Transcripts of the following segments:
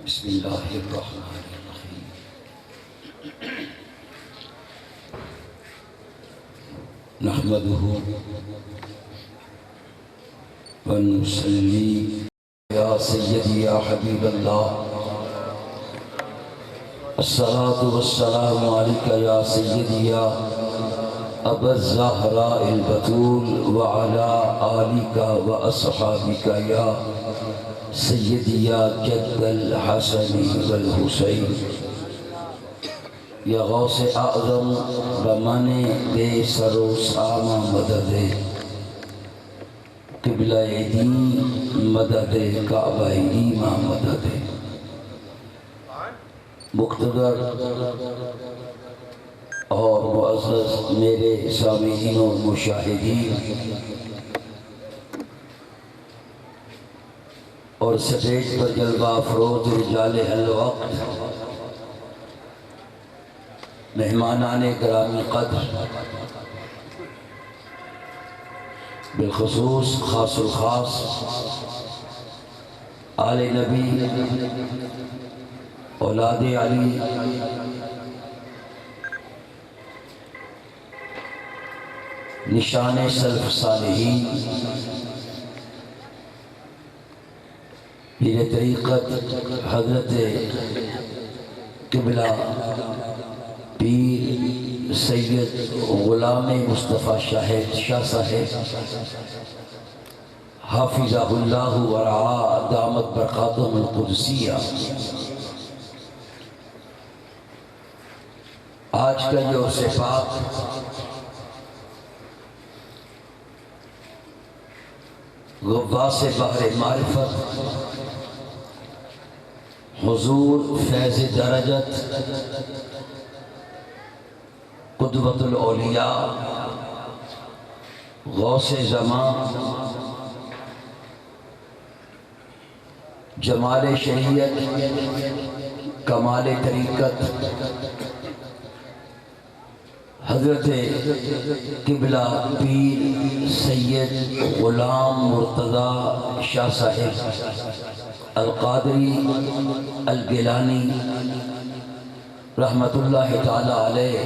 بسم اللہ الرحمن الرحیم نحمده ونصلی یا سیدی یا حبیب اللہ الصلاة والسلام علیکہ یا سیدی یا ابا الزہراء البتول وعلا آلکہ واصحابکہ یا سیدی یا جد الحسن والحسین یا غوث اعظم بمن بے سر و سامہ مدد قبلہ دین مدد کعبہ ایمان مدد مقتدر اور معزز میرے سامعین و مشاہدین اور سٹیج پر جلوہ افروز رجال الوقت مہمانان گرامی قدر بالخصوص خاص الخاص آل نبی اولاد علی نشان سلف صالحین پیر طریقت حضرت قبلہ پیر سید غلام مصطفیٰ شاہ صاحب حافظہ اللہ ورعا دامت برکاتہم القدسیہ، آج کا یہ عرص پاک غواص بحر معرفت حضور فیض درجت قدوۃ الاولیاء غوث زمان جمال شریعت کمال طریقت حضرت قبلہ پیر سید غلام مرتضی شاہ صاحب القادری الگیلانی رحمت اللہ تعالی علیہ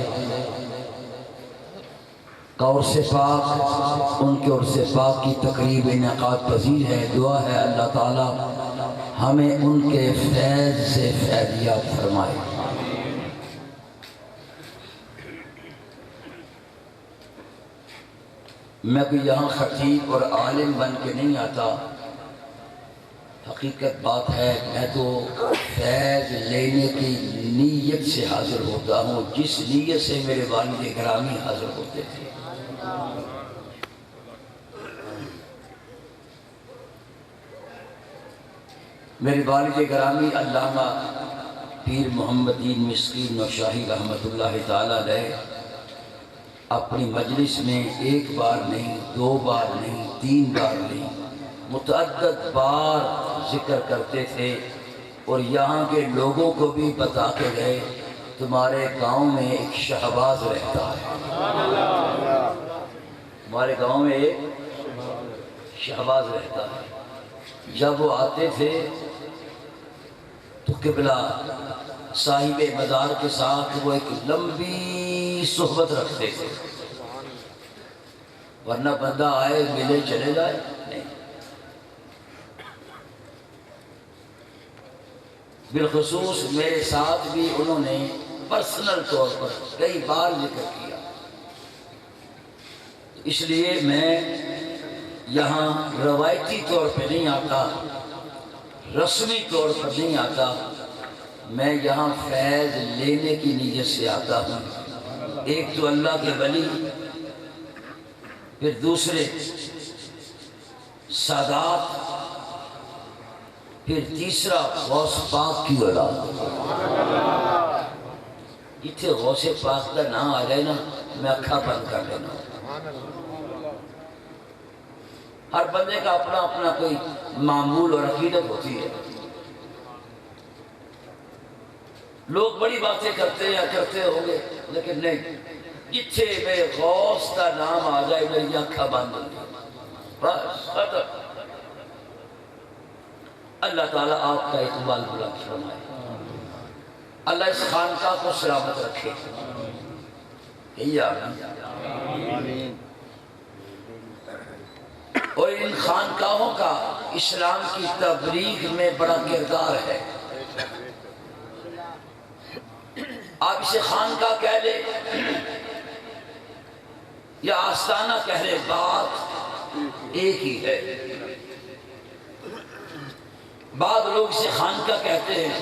کا عرص پاک، ان کے عرص پاک کی تقریب انعقاد پذیر ہے۔ دعا ہے اللہ تعالی ہمیں ان کے فیض سے فیضیاب فرمائے۔ میں کوئی یہاں خطیب اور عالم بن کے نہیں آتا، حقیقت بات ہے میں تو فیض لینے کی نیت سے حاضر ہوتا ہوں، جس نیت سے میرے والد گرامی حاضر ہوتے تھے۔ میرے والد گرامی علامہ پیر محمد دین مسکی نوشاہی رحمت اللہ تعالی علیہ اپنی مجلس میں ایک بار نہیں، دو بار نہیں، تین بار نہیں، متعدد بار ذکر کرتے تھے، اور یہاں کے لوگوں کو بھی بتا کے گئے تمہارے گاؤں میں ایک شہباز رہتا ہے، تمہارے گاؤں میں ایک شہباز رہتا ہے۔ جب وہ آتے تھے تو قبلہ صاحب مزار کے ساتھ وہ ایک لمبی صحبت رکھتے تھے، ورنہ بندہ آئے ملے چلے جائے نہیں۔ بالخصوص میرے ساتھ بھی انہوں نے پرسنل طور پر کئی بار ذکر کیا، اس لیے میں یہاں روایتی طور پہ نہیں آتا، رسمی طور پر نہیں آتا، میں یہاں فیض لینے کی نیت سے آتا ہوں۔ ایک تو اللہ کے ولی، پھر دوسرے سادات، پھر تیسرا غوث پاک کی اولاد۔ جتنے غوث پاک کا نام آ جائے نا میں اکھا بند کر لینا۔ ہر بندے کا اپنا اپنا کوئی معمول اور عقیدت ہوتی ہے۔ لوگ بڑی باتیں کرتے ہیں یا کرتے ہوں گے، لیکن نہیں، جتھے میں غوث کا نام آ جائے میری آنکھیں بند ہو جائیں، بس ختم۔ اللہ تعالیٰ آپ کا اقبال بلند فرمائے، اللہ اس خانقاہ کو سلامت رکھے، آمین۔ اور ان خانقاہوں کا اسلام کی تبلیغ میں بڑا کردار ہے۔ آپ اسے خانقاہ کہہ لیں یا آستانہ کہہ لیں، بات ایک ہی ہے۔ بعض لوگ اسے خانقاہ کہتے ہیں،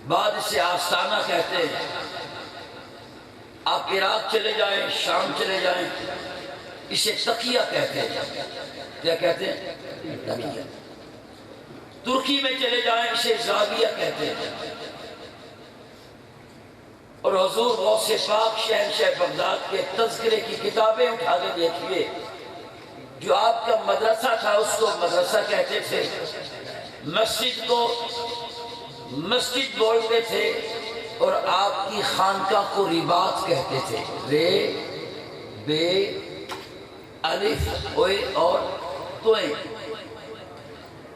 بعض اسے آستانہ کہتے ہیں۔ آپ عراق چلے جائیں، شام چلے جائیں، اسے تقیہ کہتے ہیں۔ کیا کہتے ہیں؟ تقیہ۔ ترکی میں چلے جائیں، اسے زاویہ کہتے ہیں۔ اور حضور غوث پاک شہنشاہ بغداد کے تذکرے کی کتابیں اٹھا کے دیکھیے، جو آپ کا مدرسہ تھا اس کو مدرسہ کہتے تھے، مسجد کو مسجد بولتے تھے، اور آپ کی خانقاہ کو رباط کہتے تھے، رے بے الف اوئے اور توئیں۔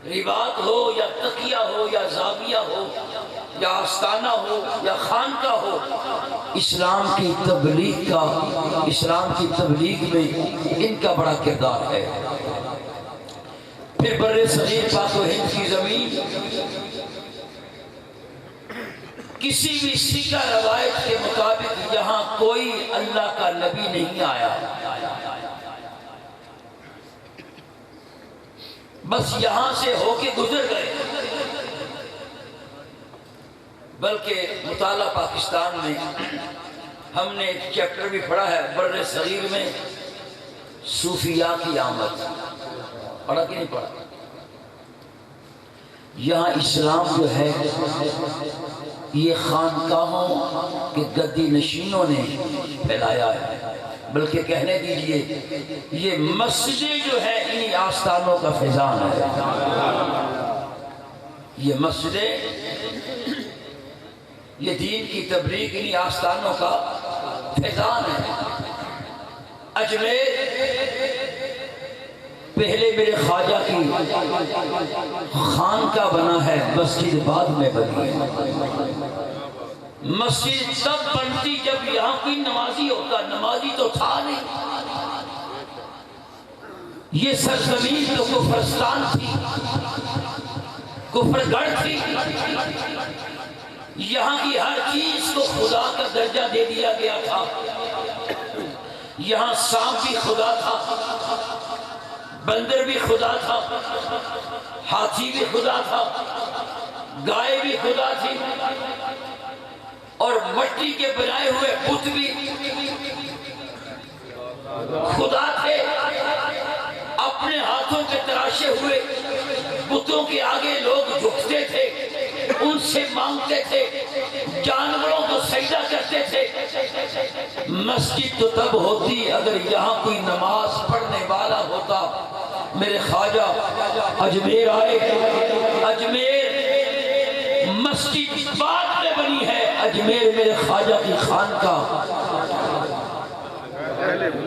رباط ہو یا تقیہ ہو یا زاویہ ہو یا آستانہ ہو یا خانقاہ ہو، اسلام کی تبلیغ میں ان کا بڑا کردار ہے۔ پھر بر صغیر پاک و ہند کی زمین کسی بھی سیکھا روایت کے مطابق یہاں کوئی اللہ کا نبی نہیں آیا، بس یہاں سے ہو کے گزر گئے۔ بلکہ مطالعہ پاکستان میں ہم نے ایک چیپٹر بھی پڑھا ہے بر صغیر میں صوفیاء کی آمد، پڑھا کہ نہیں پڑھا؟ یہاں اسلام جو ہے یہ خانقاہوں کے گدی نشینوں نے پھیلایا ہے، بلکہ کہنے دیجئے یہ مسجدیں جو ہے انہی آستانوں کا فیضان ہے۔ یہ مسجدیں، یہ دین کی تبلیغ انہی آستانوں کا فیضان ہے۔ اجمیر پہلے میرے خواجہ کی خانقاہ بنا ہے، مسجد بعد میں بنی ہے۔ مسجد تب بنتی جب یہاں کوئی نمازی ہوتا، نمازی تو تھا نہیں۔ یہ سرزمین تو کفرستان تھی، کفر گڑھ تھی۔ یہاں کی ہر چیز کو خدا کا درجہ دے دیا گیا تھا۔ یہاں سانپ بھی خدا تھا، بندر بھی خدا تھا، ہاتھی بھی خدا تھا، گائے بھی خدا تھی، اور مٹی کے بنائے ہوئے بت بھی خدا تھے۔ اپنے ہاتھوں کے تراشے ہوئے بتوں کے آگے لوگ جھکتے تھے، ان سے مانگتے تھے، جانوروں کو سجدہ کرتے تھے۔ مسجد تو تب ہوتی اگر یہاں کوئی نماز پڑھنے والا ہوتا۔ میرے خواجہ اجمیر آئے، اجمیر مسجد بعد میں بنی ہے، اجمیر میرے خواجہ کی خانقاہ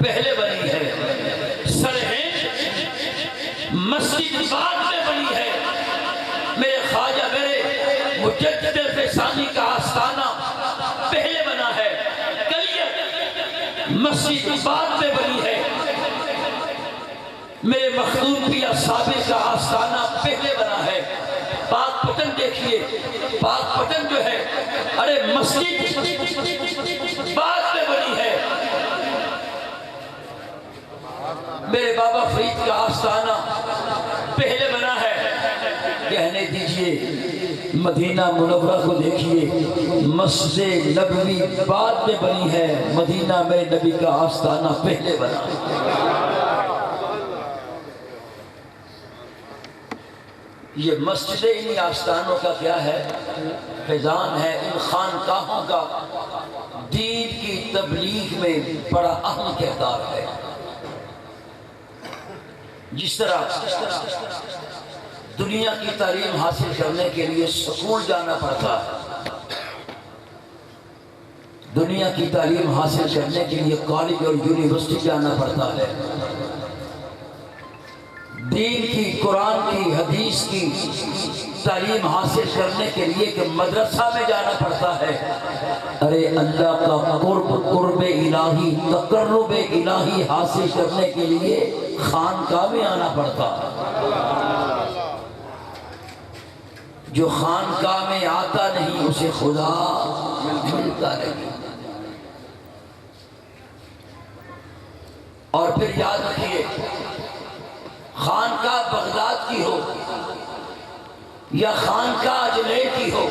پہلے بنی ہے۔ سرہند مسجد بعد میں بنی ہے، میرے خواجہ میرے مجدد فیضانی کا آستانہ پہلے بنا ہے۔ کلیت مسجد بعد میں بنی ہے، میرے مخدوم پیا صابر کا آستانہ پہلے بنا ہے۔ پاک پٹن دیکھیے، پاک پٹن جو ہے، ارے مسجد بعد میں بنی ہے۔ میرے بابا فرید کا آستانہ پہلے بنا ہے۔ کہنے دیجئے مدینہ منورہ کو دیکھیے، مسجد نبوی بعد میں بنی ہے، مدینہ میں نبی کا آستانہ پہلے بنا ہے۔ یہ مسجد انہی آستانوں کا کیا ہے؟ فیضان ہے۔ ان خانقاہوں کا دین کی تبلیغ میں بڑا اہم کردار ہے۔ جس طرح دنیا کی تعلیم حاصل کرنے کے لیے سکول جانا پڑتا ہے، دنیا کی تعلیم حاصل کرنے کے لیے کالج اور یونیورسٹی جانا پڑتا ہے، دین کی، قرآن کی، حدیث کی تعلیم حاصل کرنے کے لیے کہ مدرسہ میں جانا پڑتا ہے۔ ارے اللہ کا قرب الہی، تقرب الہی حاصل کرنے کے لیے خانقاہ میں آنا پڑتا۔ جو خانقاہ میں آتا نہیں اسے خدا ملتا نہیں۔ اور پھر یاد رکھیے، خانقاہ بغداد کی ہو یا خانقاہ اجمیر کی ہو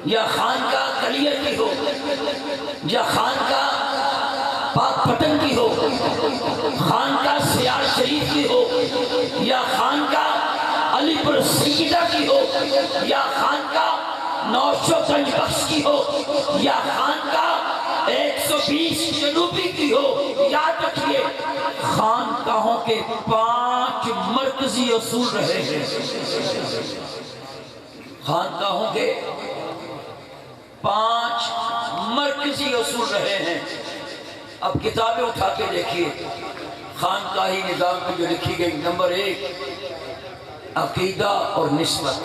یا خانقاہ کلیہ کی ہو یا خانقاہ پاک پٹن کی ہو، خانقاہ سیال شریف کی ہو یا خانقاہ علی پور سیدہ کی ہو یا خانقاہ نوشو گنج بخش کی ہو یا خانقاہ 120 جنوبی کی ہو، یاد رکھیے خانقاہوں کے 5 مرکزی اصول رہے ہیں۔ خانقاہوں کے 5 مرکزی اصول رہے ہیں۔ اب کتابیں اٹھا کے دیکھیے، خانقاہی نظام کی جو لکھی گئی، نمبر 1 عقیدہ اور نسبت۔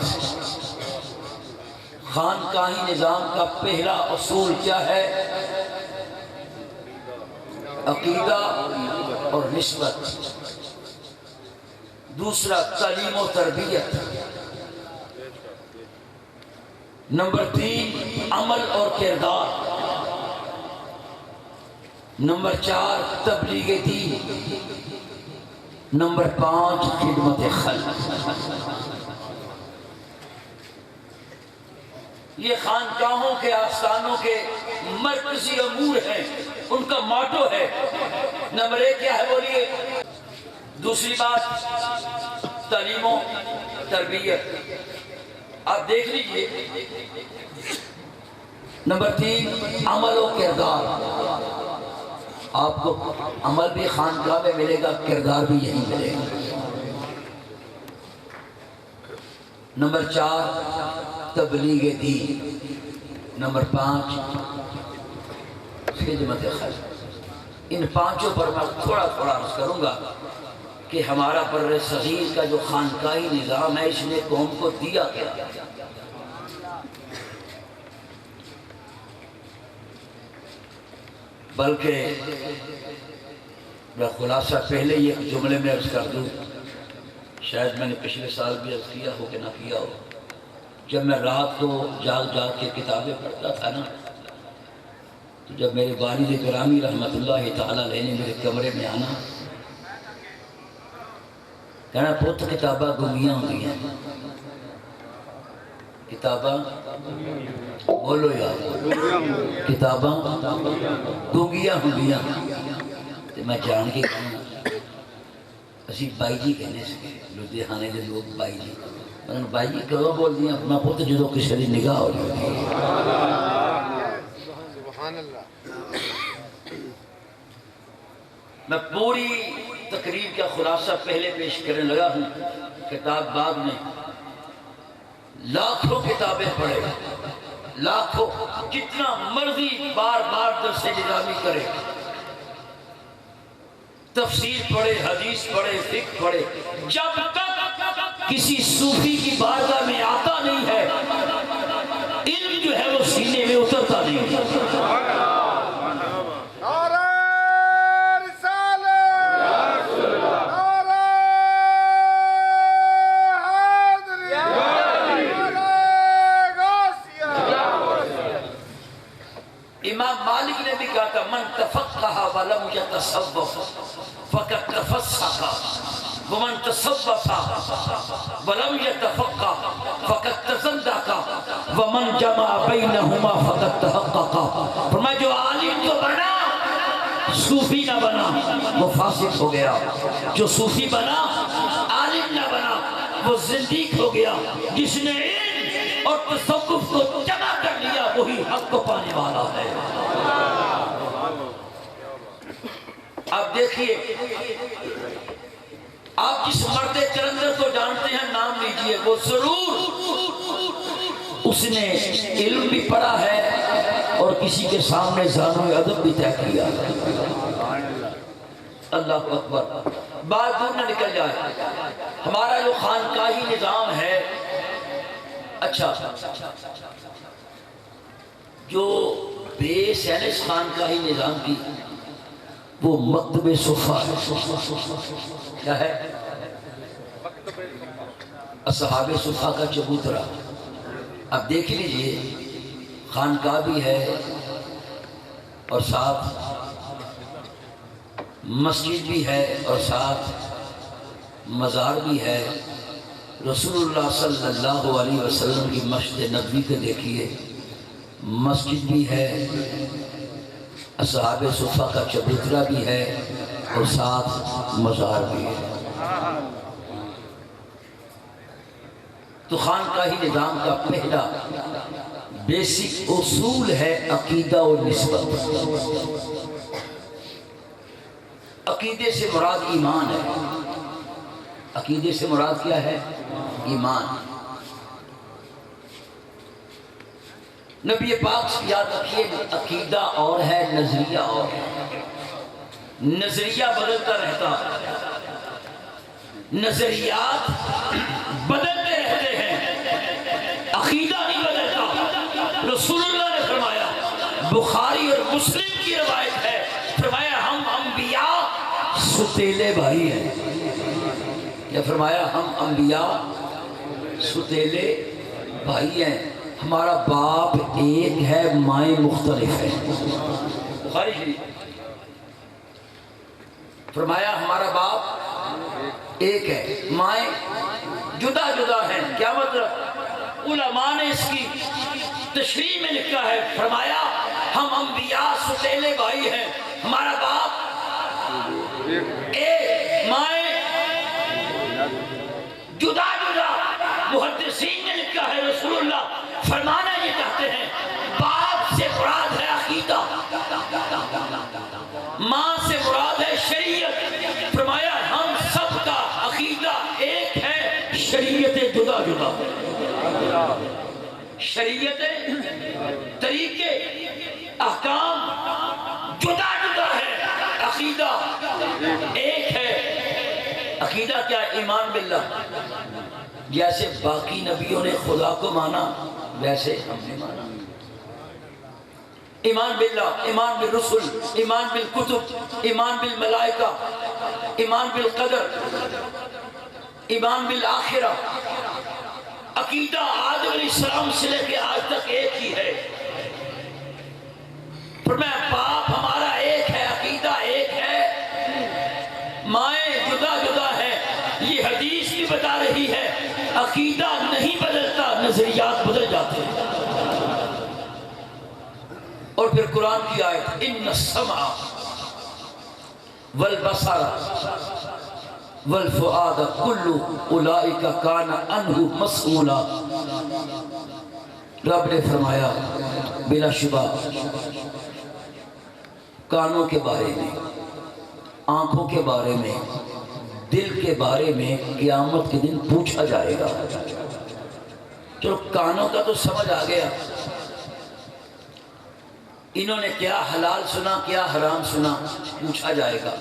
خانقاہی نظام کا پہلا اصول کیا ہے؟ عقیدہ اور نسبت۔ دوسرا تعلیم و تربیت۔ نمبر 3 عمل اور کردار۔ نمبر 4 تبلیغ دین۔ نمبر 5 خدمت خلق۔ یہ خانقاہوں کے آستانوں کے مرکزی امور ہیں، ان کا ماٹو ہے۔ نمبر 1 کیا ہے بولیے؟ دوسری بات تعلیم و تربیت۔ آپ دیکھ لیجئے، نمبر 3 عمل و کردار۔ آپ کو عمل بھی خانقاہ میں ملے گا، کردار بھی یہی ملے گا۔ نمبر 4 تبلیغ دین۔ نمبر 5 خدمت خلق۔ ان 5 پر میں تھوڑا عرض کروں گا کہ ہمارا بر صغیر کا جو خانقاہی نظام ہے، اس نے قوم کو دیا کیا۔ بلکہ میں خلاصہ پہلے ہی ایک جملے میں عرض کر دوں، شاید میں نے پچھلے سال بھی عرض کیا ہو کہ نہ کیا ہو۔ جب میں رات کو جاگ کے کتابیں پڑھتا تھا نا، تو جب میرے والد گرامی رحمت اللہ تعالیٰ علیہ نے میرے کمرے میں آنا، کہنا پوت کتاباں گنگیاں ہوئی ہیں۔ کتاباں بولو یار، کتاباں گنگیاں ہوئی ہیں۔ میں جان کے کہنا، اسی بائی جی کہنے سے لدھیانے کے لوگ بائی جی، میں نے بائی جی کہو بول دیا، میں پوت جدو کسی دی نگاہ ہو جاتی۔ میں پوری تقریر کا خلاصہ پہلے پیش کرنے لگا ہوں، کتاب بعد میں۔ لاکھوں کتابیں پڑھے، لاکھوں، جتنا مرضی بار بار درس نظامی کرے، تفسیر پڑھے، حدیث پڑھے، فقہ پڑھے، جب تک کسی صوفی کی بارگاہ میں آتا نہیں ہے، علم جو ہے وہ سینے میں اترتا نہیں۔ امام مالک نے بھی کہا تھا، من تفقہ ولم یتصوف فقد تفسق ومن تصوف ولم یتفقہ فقد تزندق ومن جمع بینہما فقد تحقق۔ فرمایا جو عالم تو بنا، صوفی نہ بنا، وہ فاسق ہو گیا۔ جو صوفی بنا، عالم نہ بنا، وہ زندیق ہو گیا۔ جس نے علم اور تصوف کو جمع کر لیا، وہی حق کو پانے والا ہے۔ آپ دیکھیے، آپ جس مرد چرندر کو جانتے ہیں، نام لیجئے، وہ ضرور اس نے علم بھی پڑھا ہے اور کسی کے سامنے زانو ادب بھی طے کیا۔ اللہ اکبر۔ بات دور نہ نکل جائے. ہمارا جو خانقاہی نظام ہے، اچھا جو بیس ہے نا اس خانقاہی نظام کی، وہ مکتب صفا ہے. کیا ہے؟ اصحاب صفا کا چبوترا. اب دیکھ لیجئے، خانقاہ بھی ہے اور ساتھ مسجد بھی ہے اور ساتھ مزار بھی ہے. رسول اللہ صلی اللہ علیہ وسلم کی مسجد نبوی کو دیکھیے، مسجد بھی ہے، اصحاب صفا کا چبوترا بھی ہے اور ساتھ مزار بھی ہے. تو خانقاہی نظام کا پہلا بیسک اصول ہے عقیدہ اور نسبت. عقیدے سے مراد ایمان ہے. عقیدے سے مراد کیا ہے؟ ایمان. نبی پاک سے یاد رکھیے، عقیدہ اور ہے، نظریہ اور ہے. نظریہ بدلتا رہتا، نظریات بدلتے رہتے ہیں، عقیدہ نہیں بدلتا. رسول اللہ نے فرمایا، بخاری اور مسلم کی روایت ہے، فرمایا ہم انبیاء ستیلے بھائی ہیں. کیا فرمایا؟ ہم انبیاء ستیلے بھائی ہیں. ہمارا باپ ایک ہے، مائیں مختلف ہیں. بخاری شریف فرمایا ہمارا باپ ایک ہے، مائیں جدا جدا ہیں. کیا مطلب؟ علماء نے اس کی تشریح میں لکھا ہے، فرمایا ہم انبیاء ستیلے بھائی ہیں، ہمارا باپ ایک، مائیں جدا جدا. محدثین نے لکھا ہے، رسول اللہ فرمانا یہ کہتے ہیں باپ سے مراد ہے عقیدہ، ماں سے مراد ہے شریعت. فرمایا ہم سب کا عقیدہ ایک ہے، شریعتیں جدا جدا. شریعتیں، طریقے، احکام جدا جدا ہے، عقیدہ ایک ہے. عقیدہ کیا؟ ایمان باللہ. جیسے باقی نبیوں نے خدا کو مانا، ویسے ہم نے مانا. ایمان باللہ، ایمان بالرسل، ایمان بالکتب، ایمان بالملائکہ، ایمان بالقدر، ایمان بالآخرہ. عقیدہ آدم علیہ السلام سے لے کے آج تک ایک ہی ہے. فرمایا باپ ہمارا ایک ہے، عقیدہ ایک ہے، مائیں جدا جدا ہیں. یہ حدیث بھی بتا رہی ہے عقیدہ نہیں بدلتا، نظریات بدل جاتے ہیں. اور پھر قرآن کی آیت، ان السمع والبصر والفؤاد کل اولئک کان عنہ مسئولا. رب نے فرمایا بلا شبہ کانوں کے بارے میں، آنکھوں کے بارے میں، دل کے بارے میں قیامت کے دن پوچھا جائے گا. چلو کانوں کا تو سمجھ آ گیا، انہوں نے کیا حلال سنا کیا حرام سنا، پوچھا جائے گا.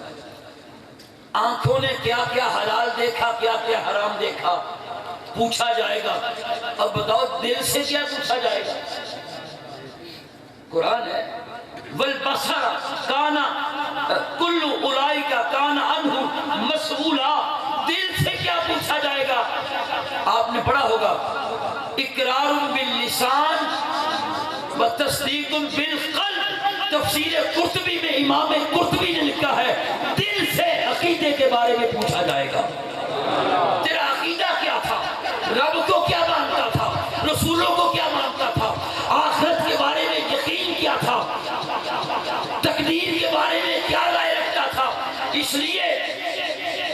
آنکھوں نے کیا کیا حلال دیکھا کیا کیا حرام دیکھا، پوچھا جائے گا. اب بتاؤ دل سے کیا پوچھا جائے گا؟ قرآن ہے والبصر کان کل اولئک کان عنہ مسئولا. دل سے کیا پوچھا جائے گا؟ آپ نے پڑھا ہوگا اقرار باللسان و تصدیق بالقلب. تفسیر قرطبی میں امام قرطبی نے لکھا ہے دل سے عقیدے کے بارے میں پوچھا جائے گا. تیرا عقیدہ کیا تھا؟ رب کو کیا مانتا تھا؟ رسولوں کو کیا مانتا تھا؟ آخرت کے بارے میں یقین کیا تھا؟ تقدیر کے بارے میں کیا رائے رکھتا تھا؟ اس لیے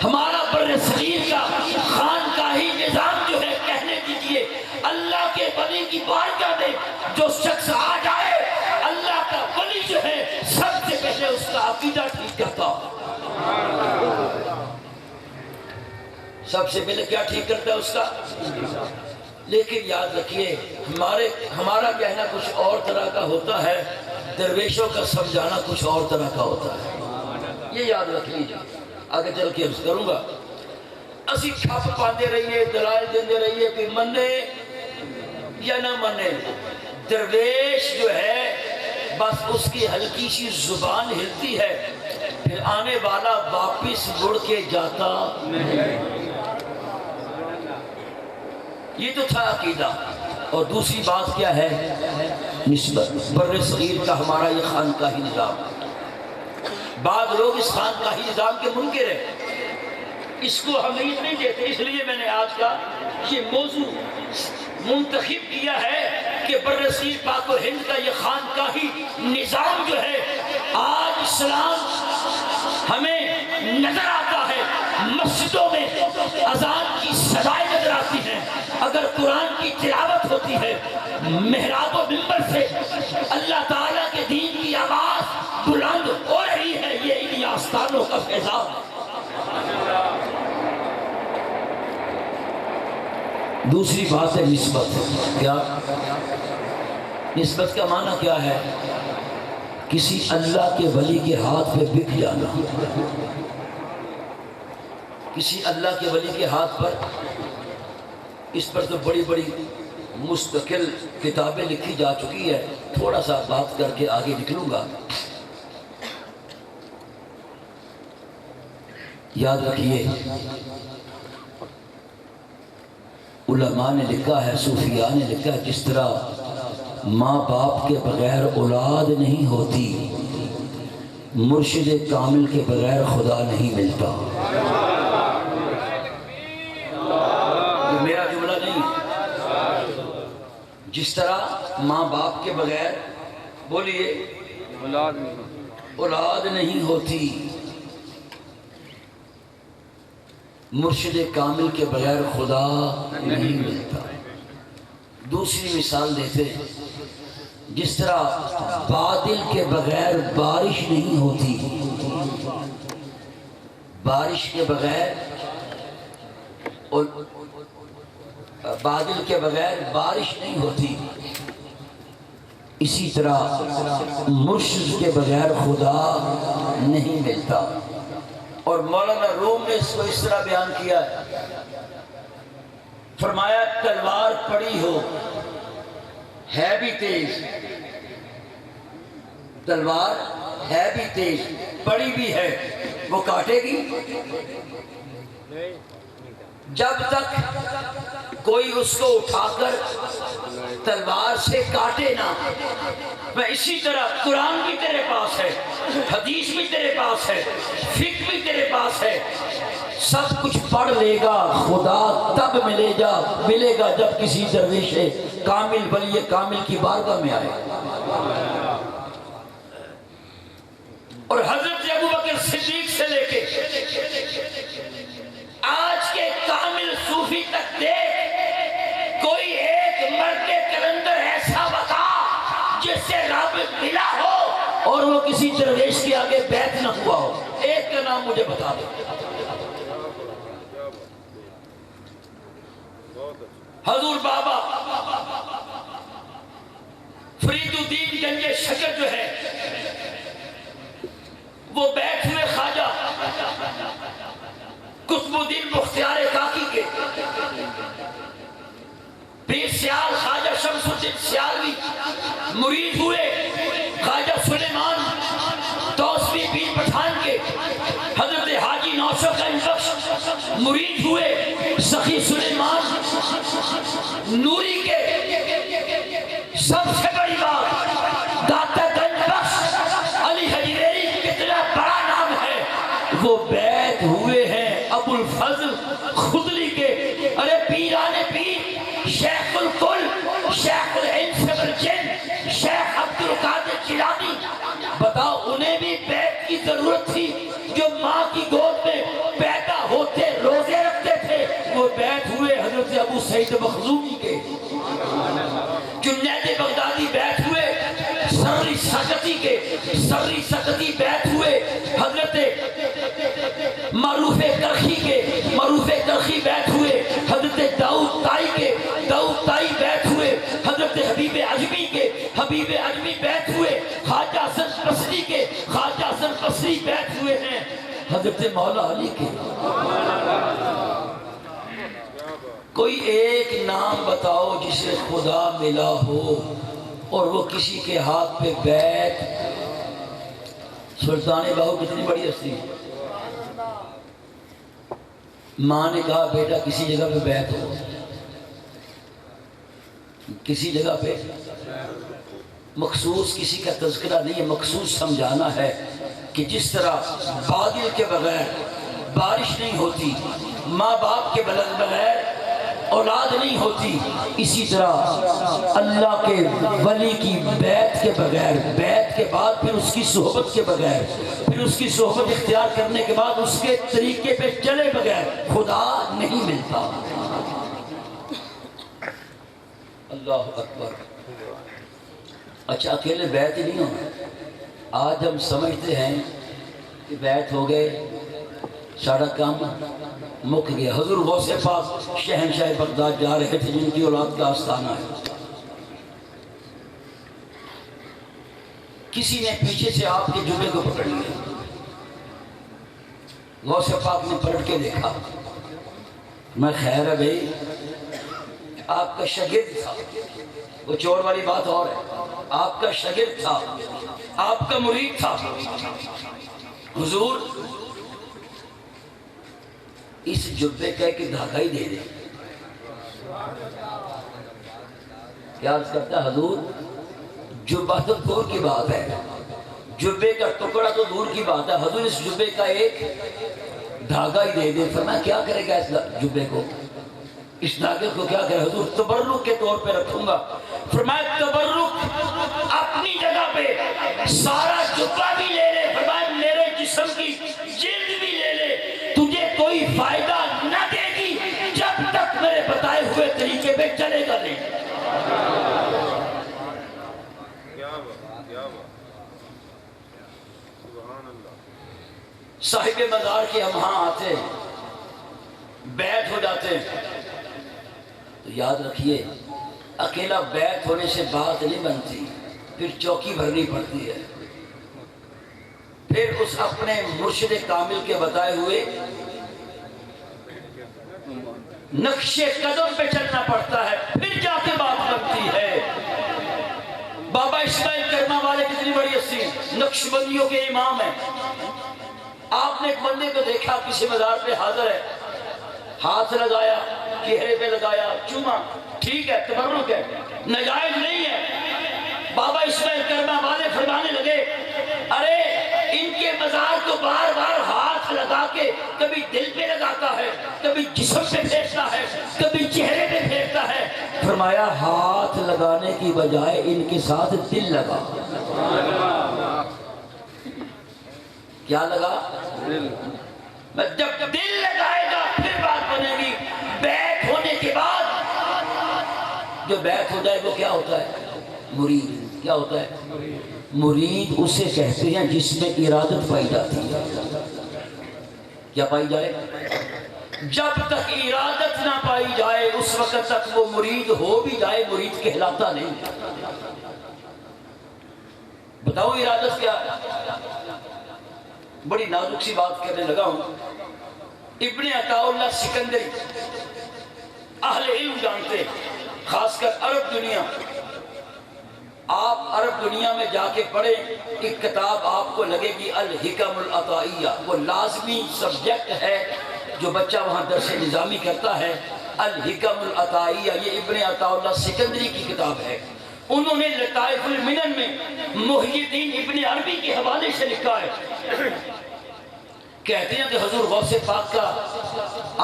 ہمارا بر صغیر کا خانقاہی نظام جو ہے، کہنے دیجئے اللہ کے ولی کی بارگاہ میں جو شخص آ جائے، اللہ کا ولی جو ہے سب سے پہلے اس کا عقیدہ ٹھیک کرتا. سب سے پہلے کیا ٹھیک کرتا ہے؟ اس کا. لیکن یاد رکھیے ہمارا کہنا کچھ اور طرح کا ہوتا ہے، درویشوں کا سمجھانا کچھ اور طرح کا ہوتا ہے. یہ یاد رکھ لیجیے. آگے چل کے عرض کروں گا. اسی چھپ پاندے رہیے، دلائل دیندے رہیے، کوئی منے یا نہ منے، درویش جو ہے بس اس کی ہلکی سی زبان ہلتی ہے، پھر آنے والا واپس مڑ کے جاتا نہیں. یہ تو تھا عقیدہ. اور دوسری بات کیا ہے؟ نسبت. بر صغیر کا ہمارا یہ خانقاہی نظام، بعض لوگ اس خانقاہی نظام کے منکر ہیں، اس کو اہمیت نہیں دیتے. اس لیے میں نے آج کا یہ موضوع منتخب کیا ہے کہ بر صغیر پاک و ہند کا یہ خانقاہی نظام جو ہے، آج اسلام ہمیں نظر آتا ہے، مسجدوں میں اذان کی صدائیں نظر آتی ہیں، اگر قرآن کی تلاوت ہوتی ہے، محراب و منبر سے اللہ تعالیٰ کے دین کی آواز بلند ہو رہی ہے، یہ انہی آستانوں کا فیضان. دوسری بات ہے نسبت. کیا نسبت کا معنی کیا ہے؟ کسی اللہ کے ولی کے ہاتھ پہ بک جانا. کسی اللہ کے ولی کے ہاتھ پر، اس پر تو بڑی بڑی مستقل کتابیں لکھی جا چکی ہے، تھوڑا سا بات کر کے آگے نکلوں گا. یاد رکھیے علماء نے لکھا ہے، صوفیاء نے لکھا ہے، جس طرح ماں باپ کے بغیر اولاد نہیں ہوتی، مرشد کامل کے بغیر خدا نہیں ملتا. یہ میرا جملہ نہیں. جس طرح ماں باپ کے بغیر، بولیے، اولاد نہیں ہوتی، مرشد کامل کے بغیر خدا نہیں ملتا. دوسری مثال دیتے ہیں، جس طرح بادل کے بغیر بارش نہیں ہوتی، بارش کے بغیر اور بادل کے بغیر بارش نہیں ہوتی، اسی طرح مرشد کے بغیر خدا نہیں ملتا. اور مولانا روم نے اس کو اس طرح بیان کیا ہے، فرمایا تلوار پڑی ہو ہے بھی تیز، تلوار ہے بھی تیز، پڑی بھی ہے، وہ کاٹے گی؟ جب تک کوئی اس کو اٹھا کر تلوار سے کاٹے نہ. میں اسی طرح قرآن بھی تیرے پاس ہے، حدیث بھی تیرے پاس ہے، فقہ بھی تیرے پاس ہے، سب کچھ پڑھ لے گا، خدا تب ملے گا جب کسی درویش کامل ولی کامل کی بارگاہ میں آئے. اور حضرت ابوبکر صدیق سے لے کے آج کے کامل صوفی تک دیکھ، کوئی ایک مرد کلندر ایسا بتا جس سے رب ملا ہو اور وہ کسی درویش کے آگے بیعت نہ ہوا ہو. ایک کا نام مجھے بتا دو. حضور بابا فرید الدین گنج شکر جو ہے، وہ بیٹھ ہوئے خواجہ قطب الدین مختار کاکی کے پیر سیال خواجہ شمس الدین سیالوی مرید ہوئے، خواجہ سلیمان توسوی پیر پٹھان کے حضرت حاجی نوشق بخش مرید ہوئے، سخی سلیمان نوری کے سب سے بڑی بات داتا گنج بخش علی حجویری کتنا بڑا نام ہے، وہ بیعت ہوئے ہیں ابو الفضل خدلی کے. ارے پیران پیر، شیخ الکل، شیخ الانس والجن، شیخ عبد القادر جیلانی، بتاؤ انہیں بھی بیعت کی ضرورت تھی؟ جو ماں کی گود میں پیدا ہوتے روزے رکھتے تھے، وہ بیعت ہوئے حضرت ابو سعید مخزومی کے. جنید بغدادی بیعت ہوئے سری سقطی کے، سری سقطی بیعت ہوئے حضرت معروف کرخی کے، معروف کرخی بیعت ہوئے حضرت داؤد تائی کے، داؤد تائی بیعت ہوئے حضرت حبیب عجمی کے، حبیب عجمی بیعت ہوئے خواجہ حسن بصری کے، خواجہ حسن بصری بیعت ہوئے ہیں حضرت مولا علی کے۔ کوئی ایک نام بتاؤ جسے خدا ملا ہو اور وہ کسی کے ہاتھ پہ بیعت۔ سلطان باہو کتنی بڑی ہستی، ماں نے کہا بیٹا کسی جگہ پہ بیعت ہو، کسی جگہ پہ مخصوص کسی کا تذکرہ نہیں ہے، مخصوص سمجھانا ہے کہ جس طرح بادل کے بغیر بارش نہیں ہوتی، ماں باپ کے بغیر اولاد نہیں ہوتی، اسی طرح اللہ کے ولی کی بیعت کے بغیر، بیعت کے بعد پھر اس کی صحبت کے بغیر، پھر اس کی صحبت اختیار کرنے کے بعد اس کے طریقے پہ چلے بغیر خدا نہیں ملتا۔ اللہ اکبر۔ اچھا اکیلے بیعت ہی نہیں ہونا، آج ہم سمجھتے ہیں کہ بیعت ہو گئے سارا کام مک گیا۔ حضور غوث پاک شہنشاہ بغداد جا رہے تھے جن کی اولاد کا آستانہ ہے، کسی نے پیچھے سے آپ کے جبے کو پکڑ لیا، غوث پاک نے پلٹ کے دیکھا، میں خیر ہے بھائی، آپ کا شاگرد تھا، وہ چور والی بات اور ہے، آپ کا شاگرد تھا، آپ کا مرید تھا، حضور اس جبے کا ایک دھاگا ہی دے دیں۔ کیا عرض کرتا ہے حضور، جبہ تو دور کی بات ہے، جبے کا ٹکڑا تو دور کی بات ہے، حضور اس جبے کا ایک دھاگا ہی دے دیں۔ فرمایا کیا کرے گا اس جبے کو، اس دھاگے کو کیا کرے؟ حضور تبرک کے طور پہ رکھوں گا۔ فرمایا تبرک اپنی جگہ پہ، سارا جبہ بھی لے لے، فرمایا میرے جسم کی جلد بھی لے لے، تجھے کوئی فائدہ نہ دے گی جب تک میرے بتائے ہوئے طریقے پہ چلے گا نہیں۔ صاحب مزار کے ہم ہاں آتے بیعت ہو جاتے ہیں تو یاد رکھیے اکیلا بیعت ہونے سے بات نہیں بنتی، پھر چوکی بھرنی پڑتی ہے، پھر اس اپنے مرشد کامل کے بتائے ہوئے نقش قدم پہ چلنا پڑتا ہے، پھر جا کے بات بنتی ہے۔ بابا اسماعیل کرما والے کتنی بڑی ہستی ہیں، نقش بندیوں کے امام ہیں۔ آپ نے ایک بندے کو دیکھا کسی مزار پہ حاضر ہے، ہاتھ لگایا، چہرے پہ لگایا، چوما، ٹھیک ہے تبرک ہے، ناجائز نہیں ہے۔ بابا اسماعیل کرما والے فرمانے لگے ارے ان کے مزار کو بار بار ہاتھ لگا کے کبھی دل پہ لگاتا ہے، کبھی جسم پہ پھیرتا ہے، کبھی چہرے پہ پھیرتا ہے۔ فرمایا ہاتھ لگانے کی بجائے ان کے ساتھ دل لگا۔ کیا لگا؟ جب دل لگائے گا پھر بات بنے گی۔ بیعت ہونے کے بعد جو بیعت ہو جائے وہ کیا ہوتا ہے؟ مرید۔ کیا ہوتا ہے؟ مرید اسے کہتے ہیں جس میں ارادت پائی جاتی ہے۔ کیا پائی جائے؟ جب تک ارادت نہ پائی جائے اس وقت تک وہ مرید ہو بھی جائے مرید کہلاتا نہیں۔ بتاؤ ارادت کیا ہے؟ بڑی نازک سی بات کرنے لگا ہوں۔ ابن عطاء اللہ سکندری اہل علم جانتے ہیں، خاص کر عرب دنیا۔ آپ عرب دنیا میں جا کے پڑھیں، ایک کتاب آپ کو لگے گی الحکم العطائیہ، وہ لازمی سبجیکٹ ہے جو بچہ وہاں درس نظامی کرتا ہے۔ الحکم العطائیہ یہ ابن عطاء اللہ سکندری کی کتاب ہے۔ انہوں نے لطائف المنن میں محی الدین ابن عربی کے حوالے سے لکھا ہے، کہتے ہیں کہ حضور غوث پاک کا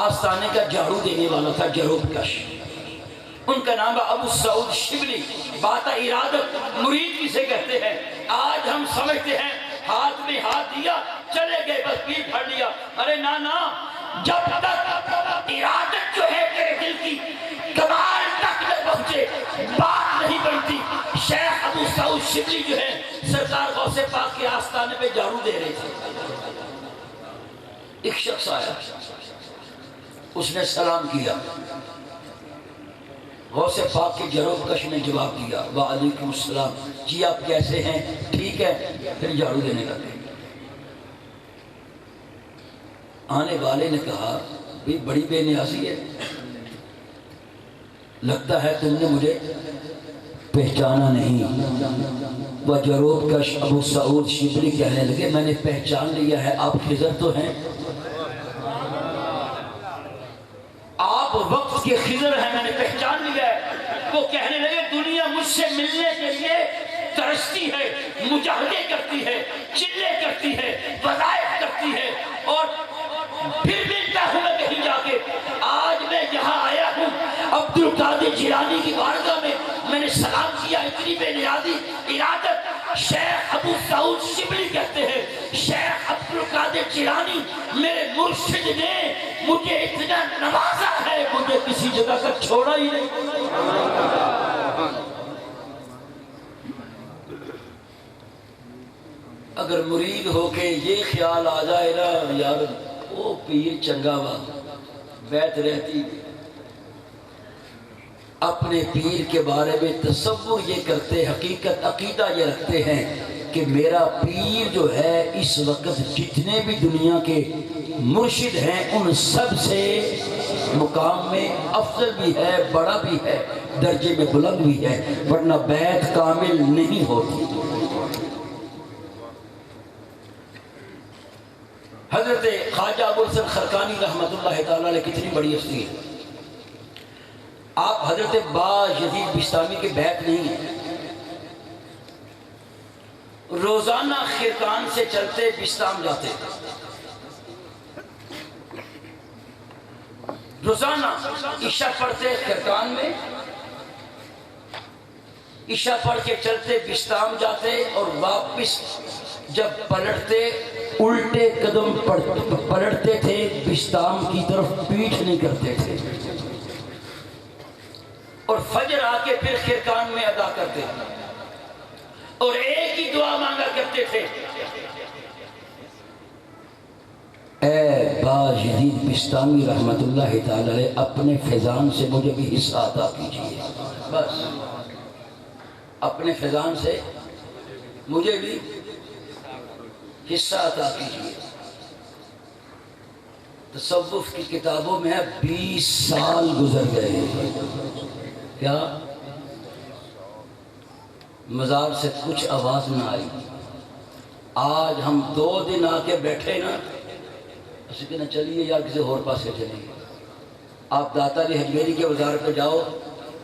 آستانے کا جھاڑو دینے والا تھا جروب کش، ان کا نام ہے ابو سعود شبلی۔ بات ارادت، مرید کسے کہتے ہیں؟ آج ہم سمجھتے ہیں ہاتھ میں ہاتھ دیا چلے گئے بس پیر پھڑ لیا، ارے نا، جب تک ارادت جو ہے تیرے دل کی کمال تک نہ پہنچے بات نہیں بنتی۔ شیخ ابو سعود شبلی جو ہے سرکار غوث پاک کے آستانے پہ جھاڑو دے رہے تھے، ایک شخص آیا، اس نے سلام کیا، غوث پاک کے جروب کش نے جواب دیا وعلیکم السلام، جی آپ کیسے ہیں، ٹھیک ہے، پھر جھاڑو دینے لگے۔ آنے والے نے کہا بھی بڑی بے نیازی ہے، لگتا ہے تم نے مجھے پہچانا نہیں۔ وجروب کا ابو سعود شبلی کہنے لگے میں نے پہچان لیا ہے، آپ خضر تو ہیں، آپ وقت کے خضر ہیں، میں نے پہچان لیا ہے۔ وہ کہنے لگے دنیا مجھ سے ملنے کے لیے ترستی ہے، مجاہدے کرتی ہے، چلے کرتی ہے، وظائف کرتی ہے، اور پھر ملتا ہوں میں کہیں جا کے۔ آج میں یہاں آیا ہوں عبد القادر جیلانی کی بارگاہ میں نے سلام کیا، اتنی بے نیازی ارادت۔ شیخ ابو سعود شبلی کہتے ہیں شیخ عبد القادر جیلانی میرے مرشد نے مجھے اتنا نوازا ہے، مجھے کسی جگہ کا چھوڑا ہی نہیں۔ اگر مرید ہو کے یہ خیال آ جائے نا یار وہ پیر چنگا وا، بیت رہتی، اپنے پیر کے بارے میں تصور یہ کرتے، حقیقت عقیدہ یہ رکھتے ہیں کہ میرا پیر جو ہے اس وقت جتنے بھی دنیا کے مرشد ہیں ان سب سے مقام میں افضل بھی ہے، بڑا بھی ہے، درجے میں بلند بھی ہے، ورنہ بیت کامل نہیں ہوتی۔ حضرت خواجہ ابو الحسن خرقانی رحمۃ اللہ تعالیٰ علیہ کتنی بڑی ہستی ہے۔ آپ حضرت باجدید بستامی کے بیت نہیں ہیں، روزانہ خرقان سے چلتے بستام جاتے، روزانہ عشاء پڑھتے خرقان میں، عشاء پڑھ کے چلتے بستام جاتے، اور واپس جب پلٹتے الٹے قدم پلٹتے تھے، بستام کی طرف پیٹھ نہیں کرتے تھے، اور فجر آ کے پھر خرقان میں ادا کرتے اور ایک ہی دعا مانگا کرتے تھے، اے باجدید بستامی رحمت اللہ تعالی علیہ اپنے فیضان سے مجھے بھی حصہ عطا کیجیے، بس اپنے فیضان سے مجھے بھی حصہ عطا کیجیے۔ تصوف کی کتابوں میں 20 سال گزر گئے، کیا مزار سے کچھ آواز نہ آئی۔ آج ہم 2 دن آ کے بیٹھے نا، اسی کہنا چلیے یا کسی اور پاس سے چلیے۔ آپ داتا علی حجویری کے مزار پہ جاؤ،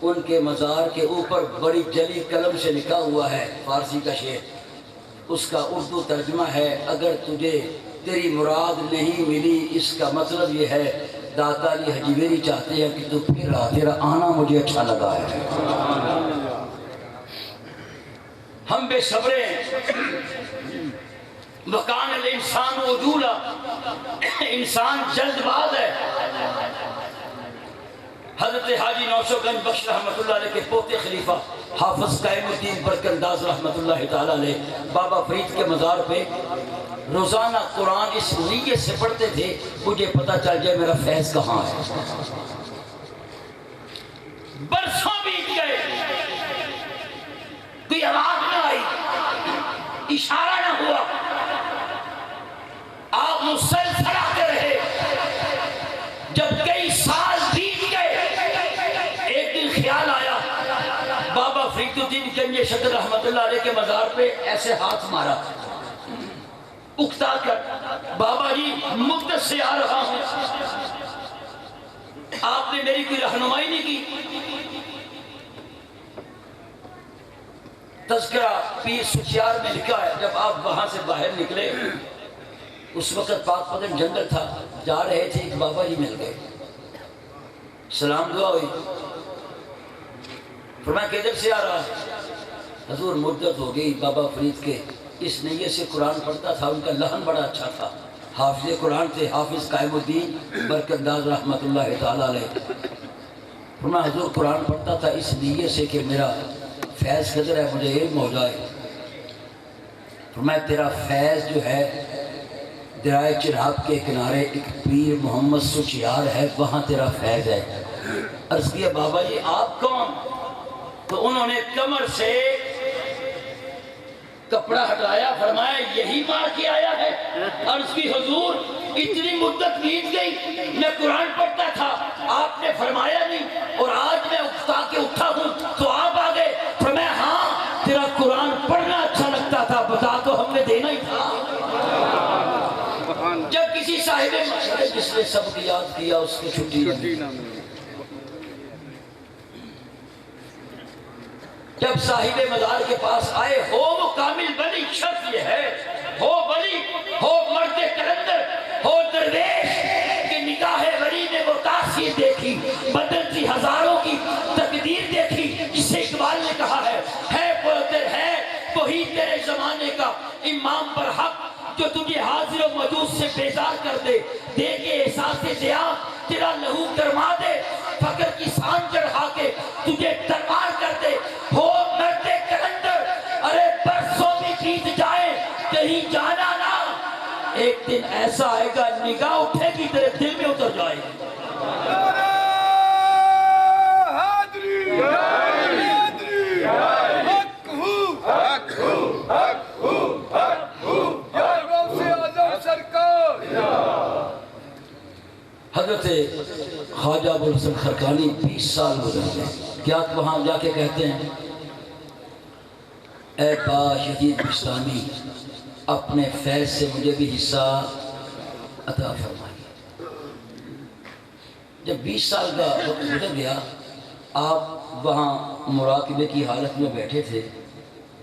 ان کے مزار کے اوپر بڑی جلی قلم سے لکھا ہوا ہے فارسی کا شعر، اس کا اردو ترجمہ ہے اگر تجھے تیری مراد نہیں ملی، اس کا مطلب یہ ہے داتا علی حجویری چاہتے ہیں کہ تو پھر آ، تیرا آنا مجھے اچھا لگا ہے۔ ہم بے صبرے وکان الانسان عجولا، انسان جلد باز ہے۔ حضرت حاجی نوشو گنج بخش رحمت اللہ علیہ کے پوتے خلیفہ حافظ قائم الدین برکنداز رحمت اللہ تعالیٰ علیہ بابا فرید کے مزار پہ روزانہ قرآن اس نیت سے پڑھتے تھے مجھے پتہ چل جائے میرا فیض کہاں ہے۔ برسوں بیت گئے، کوئی آواز نہ آئی، اشارہ نہ ہوا، آپ مسلسل آتے رہے۔ جب کئی سال بیت گئے، ایک دن خیال آیا، بابا فرید الدین گنج شکر رحمت اللہ علیہ کے مزار پہ ایسے ہاتھ مارا اکتا کر، بابا جی مدت سے آ رہا ہوں، آپ نے میری کوئی رہنمائی نہیں کی۔ تذکرہ پیر سچیار میں لکھا ہے جب آپ وہاں سے باہر نکلے، اس وقت پاک پتن جنگل تھا، جا رہے تھے، ایک بابا جی مل گئے، سلام دعا ہوئی، فرمایا کدھر سے آ رہا ہے؟ حضور مدت ہو گئی بابا فرید کے اس نیت سے قرآن پڑھتا تھا، ان کا لحن بڑا اچھا تھا، حافظ قرآن تھے، حافظ قائم الدین برکنداز رحمت اللہ تعالیٰ علیہ۔ فرمایا حضور قرآن پڑھتا تھا اس نیت سے کہ میرا فیض قدر ہے، مجھے علم ہو جائے۔ فرمایا تیرا فیض جو ہے درائے چناب کے کنارے ایک پیر محمد سچیار ہے، وہاں تیرا فیض ہے۔ عرض کیا بابا جی آپ کون؟ تو انہوں نے کمر سے کپڑا ہٹایا، فرمایا یہی مار کے آیا ہے۔ عرض کی حضور اتنی مدت بیت گئی میں قرآن پڑھتا تھا آپ نے فرمایا نہیں، اور آج میں اٹھا کے اٹھا ہوں تو آپ آ گئے فرمایا ہاں تیرا قرآن پڑھنا اچھا لگتا تھا، بتا تو ہم نے دینا ہی تھا۔ جب کسی صاحب مشورے جس نے سبق یاد کیا اس کی چھٹی نہ ملی، جب صاحب مزار کے پاس آئے، ہو وہ کامل ولی، شرط یہ ہے ہو ولی، ہو مرد کلندر، ہو درویش کہ نگاہ ولی نے وہ تاثیر دیکھی، بدلتی ہزاروں کی تقدیر دیکھی، جسے اقبال نے کہا ہے وہی تیرے زمانے کا امام پر حق جو تجھے حاضر و موجود سے بیزار کر دے، دے کے احساس ضیاء تیرا لہو گرما دے، فقر کی سان چڑھا کے تجھے دربار کر دے، ہو مرد کلندر ارے برسوں میں بیت جائے کہیں جانا نہ، ایک دن ایسا آئے گا نگاہ اٹھے گی تیرے دل میں اتر جائے گی۔ حضرت خواجہ ابوالحسن خرقانی 20 سال گزر گئے، کیا وہاں جا کے کہتے ہیں اے با شدید بستانی اپنے فیض سے مجھے بھی حصہ عطا فرمائیے۔ جب 20 سال کا وقت گزر گیا، آپ وہاں مراقبے کی حالت میں بیٹھے تھے،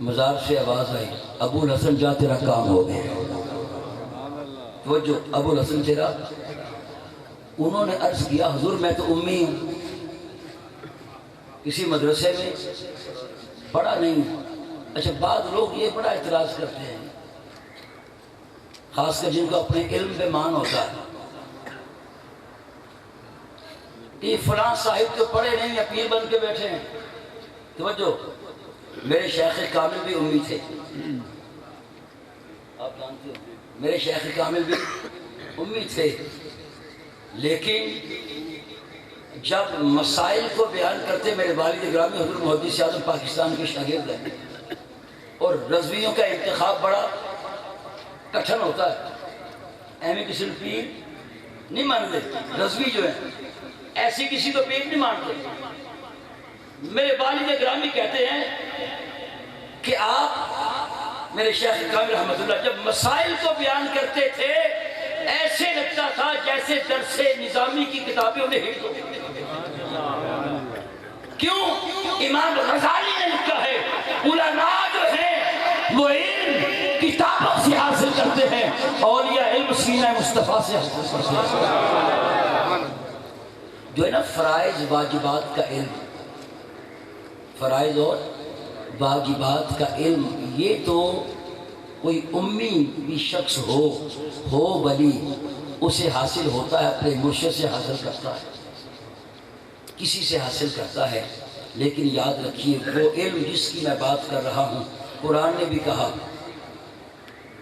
مزار سے آواز آئی ابوالحسن جا تیرا کام ہو گیا۔ وہ جو ابوالحسن تیرا، انہوں نے عرض کیا حضور میں تو امی ہوں، کسی مدرسے میں پڑھا نہیں۔ اچھا بعض لوگ یہ بڑا اعتراض کرتے ہیں، خاص کر جن کو اپنے علم پہ مان ہوتا ہے، کہ فلاں صاحب تو پڑھے نہیں یا پیر بن کے بیٹھے ہیں۔ توجہ، میرے شیخ کامل بھی امی تھے، آپ جانتے ہو میرے شیخ کامل بھی امی تھے، لیکن جب مسائل کو بیان کرتے میرے والد گرامی حضور محدث اعظم پاکستان کے شاگرد ہیں، اور رضویوں کا انتخاب بڑا کٹھن ہوتا ہے، اہمی کسی پیر نہیں مانتے، رضوی جو ہیں ایسی کسی کو پیر نہیں مانتے۔ میرے والد گرامی کہتے ہیں کہ آپ میرے شیخ کامل رحمت اللہ جب مسائل کو بیان کرتے تھے ایسے لگتا تھا جیسے درس نظامی کی کتابیں انہیں حفظ ہو۔ کیوں؟ امام غزالی نے لکھا ہے علماء جو ہیں وہ علم کتابوں سے حاصل کرتے ہیں، اولیاء علم سینہ مصطفیٰ سے حاصل کرتے ہیں۔ جو ہے نا فرائض واجبات کا علم، فرائض اور واجبات کا علم، یہ تو کوئی امی بھی شخص ہو ولی اسے حاصل ہوتا ہے، اپنے مرشد سے حاصل کرتا ہے، کسی سے حاصل کرتا ہے۔ لیکن یاد رکھیے وہ علم جس کی میں بات کر رہا ہوں، قرآن نے بھی کہا،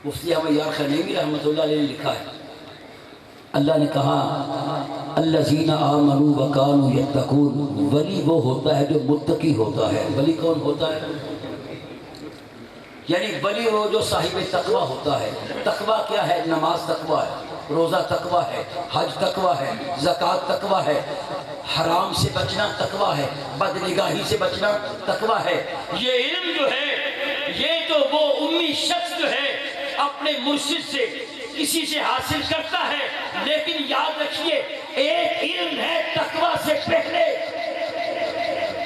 مفتی احمد یار خنیمی رحمۃ اللہ علیہ نے لکھا ہے، اللہ نے کہا الذین آمنوا وکانوا یتقون، ولی وہ ہوتا ہے جو متقی ہوتا ہے۔ ولی کون ہوتا ہے؟ یعنی ولی وہ جو صاحب تقوی ہوتا ہے۔ تقوی کیا ہے؟ نماز تقوی ہے، روزہ تقوی ہے، حج تقوی ہے، زکوٰۃ تقوی ہے، حرام سے بچنا تقوی ہے، بدنگاہی سے بچنا تقوی ہے۔ یہ علم جو ہے یہ تو وہ امی شخص جو ہے اپنے مرشد سے کسی سے حاصل کرتا ہے، لیکن یاد رکھیے ایک علم ہے تقوی سے پہلے،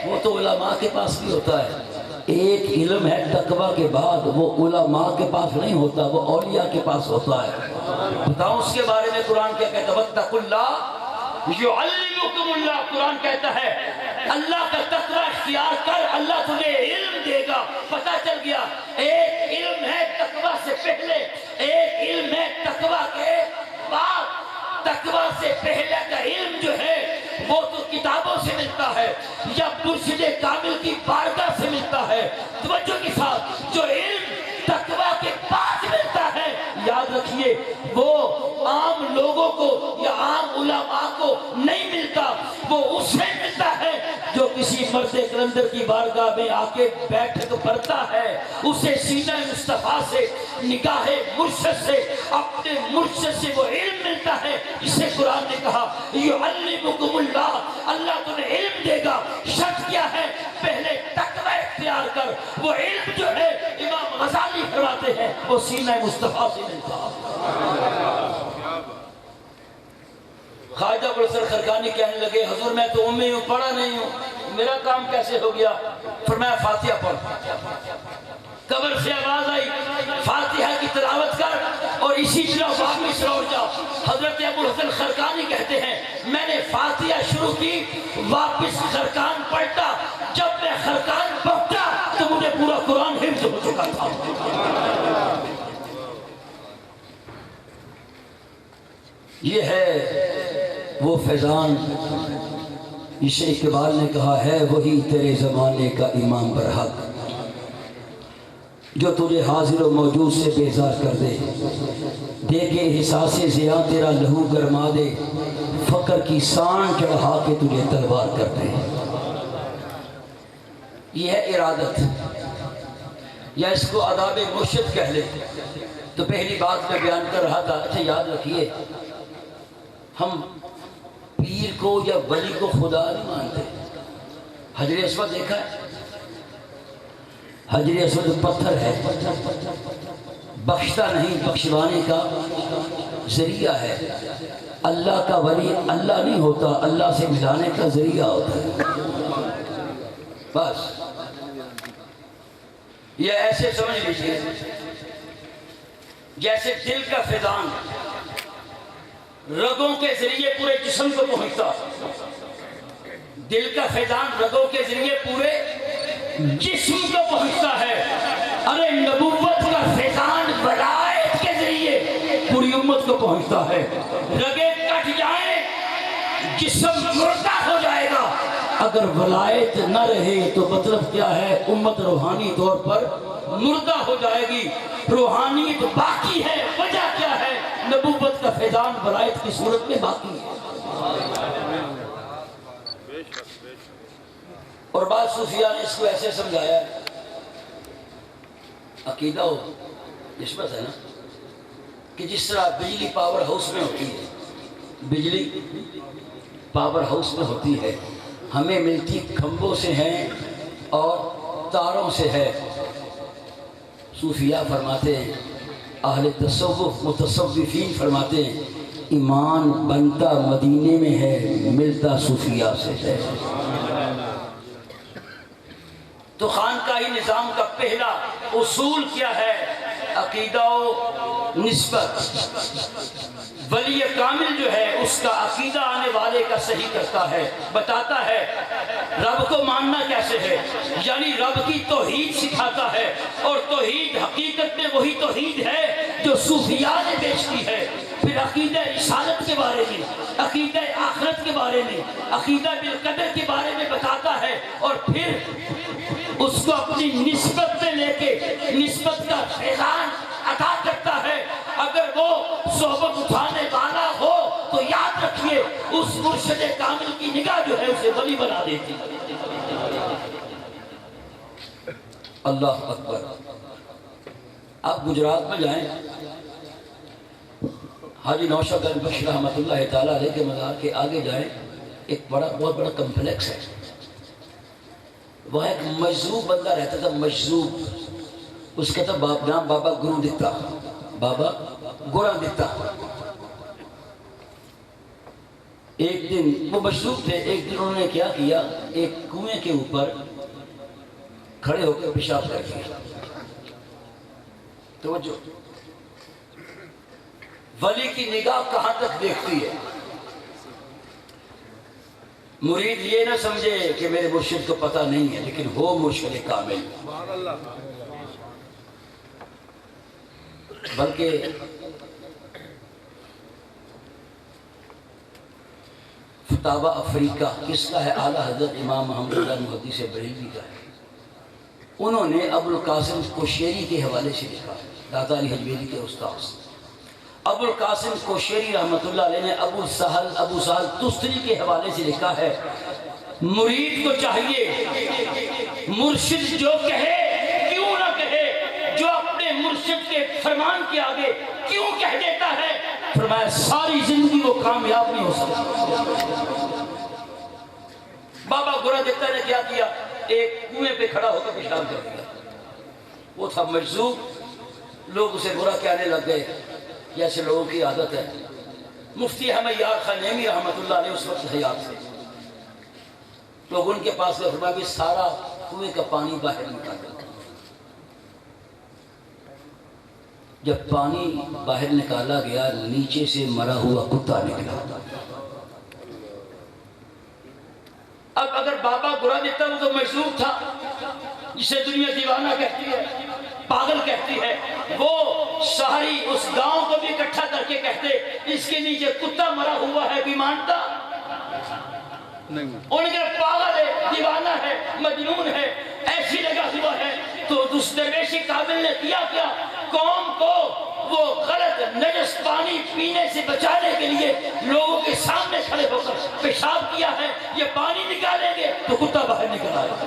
وہ تو علماء کے پاس بھی ہوتا ہے، ایک علم ہے تقوی کے بعد، وہ علماء کے پاس نہیں ہوتا، وہ اولیاء کے پاس ہوتا ہے۔ بتاؤں اس کے بارے میں قرآن کیا کہتا ہے؟ واتقوا اللہ یعلمکم اللہ، قرآن کہتا ہے اللہ کا تقوی اختیار کر، اللہ تمہیں علم دے گا۔ پتہ چل گیا ایک علم ہے تقوی سے پہلے، ایک علم ہے تقوی کے بعد۔ تقوی سے پہلے کا علم جو ہے وہ تو کتابوں سے ملتا ہے یا مرشد کامل کی بارگاہ سے ملتا ہے۔ توجہ کے ساتھ جو علم تقوی کے بعد ملتا ہے، یاد رکھیے وہ عام لوگوں کو یا عام علماء کو نہیں ملتا، وہ اسے ملتا ہے جو کسی کسی مرد کلندر کی بارگاہ میں آ کے بیٹھک بھرتا ہے، اسے سینہ مصطفیٰ سے، نگاہ مرشد سے، اپنے مرشد سے وہ علم ملتا ہے جسے قرآن نے کہا یعلمکم اللہ، اللہ تمہیں علم دے گا۔ شرط کیا ہے؟ پہلے تقوی اختیار کر۔ وہ علم جو ہے امام غزالی فرماتے ہیں وہ سینہ مصطفیٰ سے ملتا۔ خواجہ ابو الحسن خرقانی کہنے لگے حضور میں تو امی ہوں، پڑھا نہیں ہوں، میرا کام کیسے ہو گیا؟ فرمایا فاتحہ پڑھ۔ قبر سے آواز آئی فاتحہ کی تلاوت کر اور اسی طرح واپس لوٹ جاؤ۔ حضرت ابو الحسن خرقانی کہتے ہیں میں نے فاتحہ شروع کی، واپس خرقان پڑھتا، جب میں خرقان پڑھتا تو مجھے پورا قرآن حفظ ہو چکا تھا۔ یہ ہے وہ فیضان جسے اقبال نے کہا ہے وہی تیرے زمانے کا امام برحق، جو تجھے حاضر و موجود سے بیزار کر دے، دے کے احساس ضیاء تیرا لہو گرما دے، فقر کی سان چڑھا کے تجھے تلوار کر دے۔ یہ ہے ارادت، یا اس کو آداب مرشد کہہ لے۔ تو پہلی بات میں بیان کر رہا تھا، اچھا یاد رکھیے ہم پیر کو یا ولی کو خدا نہیں مانتے۔ حجر اسود دیکھا ہے؟ حجر اسود پتھر ہے، بخشتا نہیں، بخشوانے کا ذریعہ ہے۔ اللہ کا ولی اللہ نہیں ہوتا، اللہ سے ملانے کا ذریعہ ہوتا ہے۔ بس یہ ایسے سمجھ لیجیے جیسے دل کا فیضان رگوں کے ذریعے پورے جسم کو پہنچتا، دل کا فیضان رگوں کے ذریعے پورے جسم کو پہنچتا ہے۔ ارے نبوت کا فیضان ولایت کے ذریعے پوری امت کو پہنچتا ہے۔ رگیں کٹ جائیں جسم مردہ ہو جائے گا، اگر ولایت نہ رہے تو مطلب کیا ہے؟ امت روحانی طور پر مردہ ہو جائے گی۔ روحانیت باقی ہے، وجہ کیا ہے؟ نبوت کا فیضان ولایت کی صورت میں باقی ہے۔ اور بعض صوفیاء نے اس کو ایسے سمجھایا ہے، عقیدہ ہو نسبت ہے نا، کہ جس طرح بجلی پاور ہاؤس میں ہوتی ہے، بجلی پاور ہاؤس میں ہوتی ہے، ہمیں ملتی کھمبوں سے ہیں اور تاروں سے ہے۔ صوفیاء فرماتے ہیں، اہل تصوف متصوفین فرماتے ہیں ایمان بنتا مدینے میں ہے، ملتا صوفیاء سے ہے۔ تو خانقاہی نظام کا پہلا اصول کیا ہے؟ عقیدہ و نسبت۔ ولی کامل جو ہے اس کا عقیدہ آنے والے کا صحیح کرتا ہے، بتاتا ہے رب کو ماننا کیسے ہے، یعنی رب کی توحید سکھاتا ہے۔ اور توحید حقیقت میں وہی توحید ہے جو صوفیاء نے پیش کی ہے۔ پھر عقیدہ رسالت کے بارے میں، عقیدہ آخرت کے بارے میں، عقیدہ بالقدر کے بارے میں بتاتا ہے، اور پھر اس کو اپنی نسبت میں لے کے نسبت کا فیضان عطا کرتا ہے۔ اگر وہ صحبت اٹھانے والا ہو تو یاد رکھیے اس مرشد کامل کی نگاہ جو ہے اسے ولی بنا دیتی۔ اللہ اکبر۔ آپ گجرات میں جائیں، حاجی نوشاد گنج بخش رحمۃ اللہ تعالیٰ علیہ کے مزار کے آگے جائیں، ایک بہت بڑا کمپلیکس ہے، وہاں ایک مجذوب بندہ رہتا تھا، مجذوب، اس کا تھا نام بابا گرو دتا، بابا گورا دتا۔ ایک دن وہ مجذوب تھے، ایک دن انہوں نے کیا کیا، ایک کنویں کے اوپر کھڑے ہو کے پیشاب کر دیا۔ توجہ، ولی کی نگاہ کہاں تک دیکھتی ہے؟ مرید یہ نہ سمجھے کہ میرے مرشد کو پتہ نہیں ہے، لیکن ہو مرشد کامل، بلکہ فتاوی افریقہ کس کا ہے؟ اعلیٰ حضرت امام محمد اللہ محدث بریلوی کا ہے۔ انہوں نے ابو القاسم کوشیری کے حوالے سے لکھا، داتا علی حجویری کے استاد ابو القاسم کوشیری رحمۃ اللہ علیہ نے ابو سہل تستری کے حوالے سے لکھا ہے مرید کو چاہیے مرشد جو کہے کیوں نہ کہے، جو اپنے مرشد کے فرمان کے آگے کیوں کہہ دیتا ہے، فرمایا ساری زندگی وہ کامیاب نہیں ہو سکتا۔ بابا گرا دیتا نے کیا کیا، ایک کنویں پہ کھڑا ہو کر پیشاب کر دیا، وہ تھا مجذوب، لوگ اسے برا کہنے لگ گئے، جیسے لوگوں کی عادت ہے۔ مفتی احمد یار خان نعیمی رحمۃ اللہ علیہ اس وقت حیات تھے، لوگ ان کے پاس گئے، فرمایا کہ سارا کنویں کا پانی باہر نکالا۔ جب پانی باہر نکالا گیا، نیچے سے مرا ہوا کتا نکلا۔ اب اگر بابا گرا دیتا وہ تو مجذوب تھا، جسے دنیا دیوانہ کہتی ہے، پاگل کہتی ہے، وہ ساری اس گاؤں کو بھی اکٹھا کر کے کہتے اس کے نیچے کتا مرا ہوا ہے، بھی مانتا ان کے پاگل ہے، دیوانہ ہے، مجنون ہے، ایسی لگا ہوا ہے۔ تو اس درویش کامل نے کیا کیا، قوم کو وہ غلط نجس پانی پینے سے بچانے کے لیے لوگوں کے سامنے کھڑے ہو کر پیشاب کیا ہے، یہ پانی نکالیں گے تو کتا باہر نکل آئے گا۔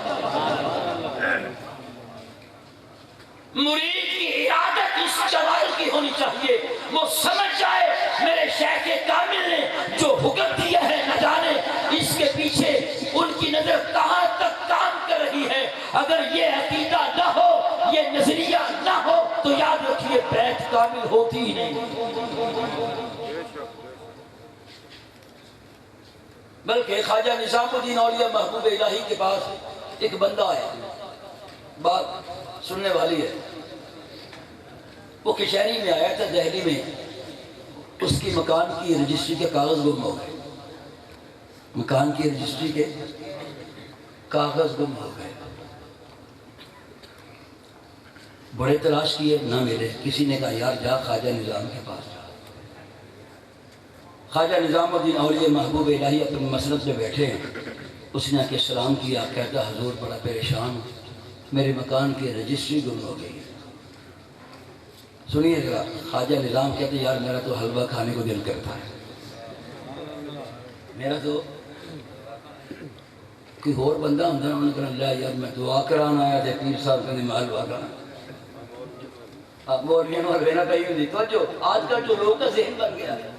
مرید کی ارادت اس جلال کی ہونی چاہیے، وہ سمجھ جائے میرے شیخ کامل نے جو حکم دیا ہے نہ جانے اس کے پیچھے ان کی نظر کہاں تک کام کر رہی ہے۔ اگر یہ عقیدہ نہ ہو، یہ نظریہ نہ ہو تو یاد رکھیے بیعت کامل ہوتی ہی نہیں۔ بلکہ خواجہ نظام الدین اولیاء محبوب الہی کے پاس ایک بندہ ہے، بات سننے والی ہے، وہ کشہری میں آیا تھا دہلی میں، اس کی مکان کی رجسٹری کے کاغذ گم ہو گئے، مکان کی رجسٹری کے کاغذ گم ہو گئے، بڑے تلاش کیے نہ ملے، کسی نے کہا یار جا خواجہ نظام کے پاس جا۔ خواجہ نظام الدین اولیاء محبوب الہی اپنی مسند میں بیٹھے ہیں، اس نے آ کے سلام کیا، کہتا حضور بڑا پریشان ہوں، میرے مکان کی رجسٹری گم ہو گئی۔ سنیے ذرا، خواجہ نظام کہتے یار میرا تو حلوہ کھانے کو دل کرتا ہے، میرا تو کوئی اور بندہ ہوتا ہے، انہوں نے کہا اللہ یار میں دعا کرانا آیا تھے پیر صاحب کہتے میں حلوہ کھانا، مولویوں اور رہنا پہی ہوتی تو جو آج کل جو لوگوں کا ذہن بن گیا ہے،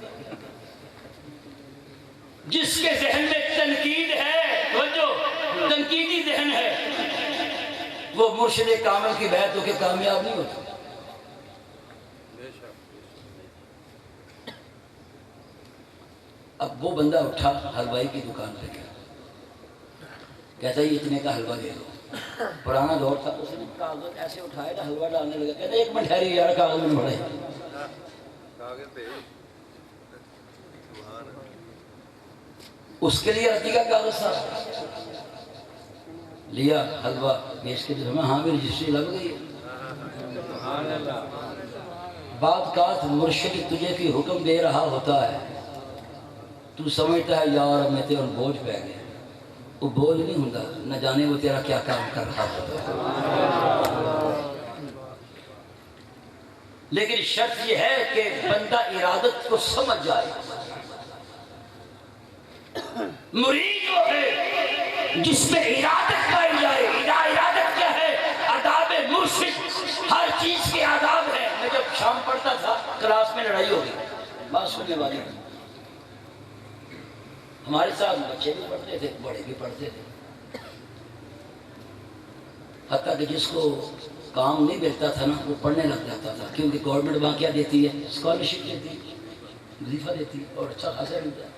جس کے ذہن میں تنقید ہے، توجہ تنقیدی ذہن ہے، وہ مرشد کامل کی بیعت ہو کے کامیاب نہیں ہوتا۔ اب وہ بندہ اٹھا حلوائی کی دکان پہ گیا، کہتا ہے یہ اتنے کا حلوہ دے دو، پرانا دور تھا، اس نے کاغذ ایسے اٹھائے نا حلوہ ڈالنے لگا، کہتا ہے ایک منٹ ٹھہری یار کاغذ میں پڑے، اس کے لیے رتی کا کاغذ تھا، لیا حلوہ بیچ کے ہمیں ہاں بھی رجسٹری لگ گئی ہے۔ بعد کات مرشد تجھے کی حکم دے رہا ہوتا ہے، تو سمجھتا ہے یار میں تیرے بوجھ پہ گیا، وہ بوجھ نہیں ہوتا، نہ جانے وہ تیرا کیا کام کر رہا ہوتا ہے۔ لیکن شرط یہ ہے کہ بندہ ارادت کو سمجھ جائے۔ مرید وہ ہے جس میں ارادت پائی جائے۔ ارادت کیا ہے؟ آداب مرشد، ہر چیز کے آداب ہیں۔ میں جب شام پڑھتا تھا کلاس میں لڑائی ہو گئی، بات سننے والی، ہمارے ساتھ بچے بھی پڑھتے تھے بڑے بھی پڑھتے تھے، حتیٰ کہ جس کو کام نہیں ملتا تھا نا وہ پڑھنے لگ جاتا تھا، کیونکہ گورنمنٹ وہاں کیا دیتی ہے؟ اسکالرشپ دیتی ہے، وظیفہ دیتی ہے اور اچھا خاصا ملتا ہے۔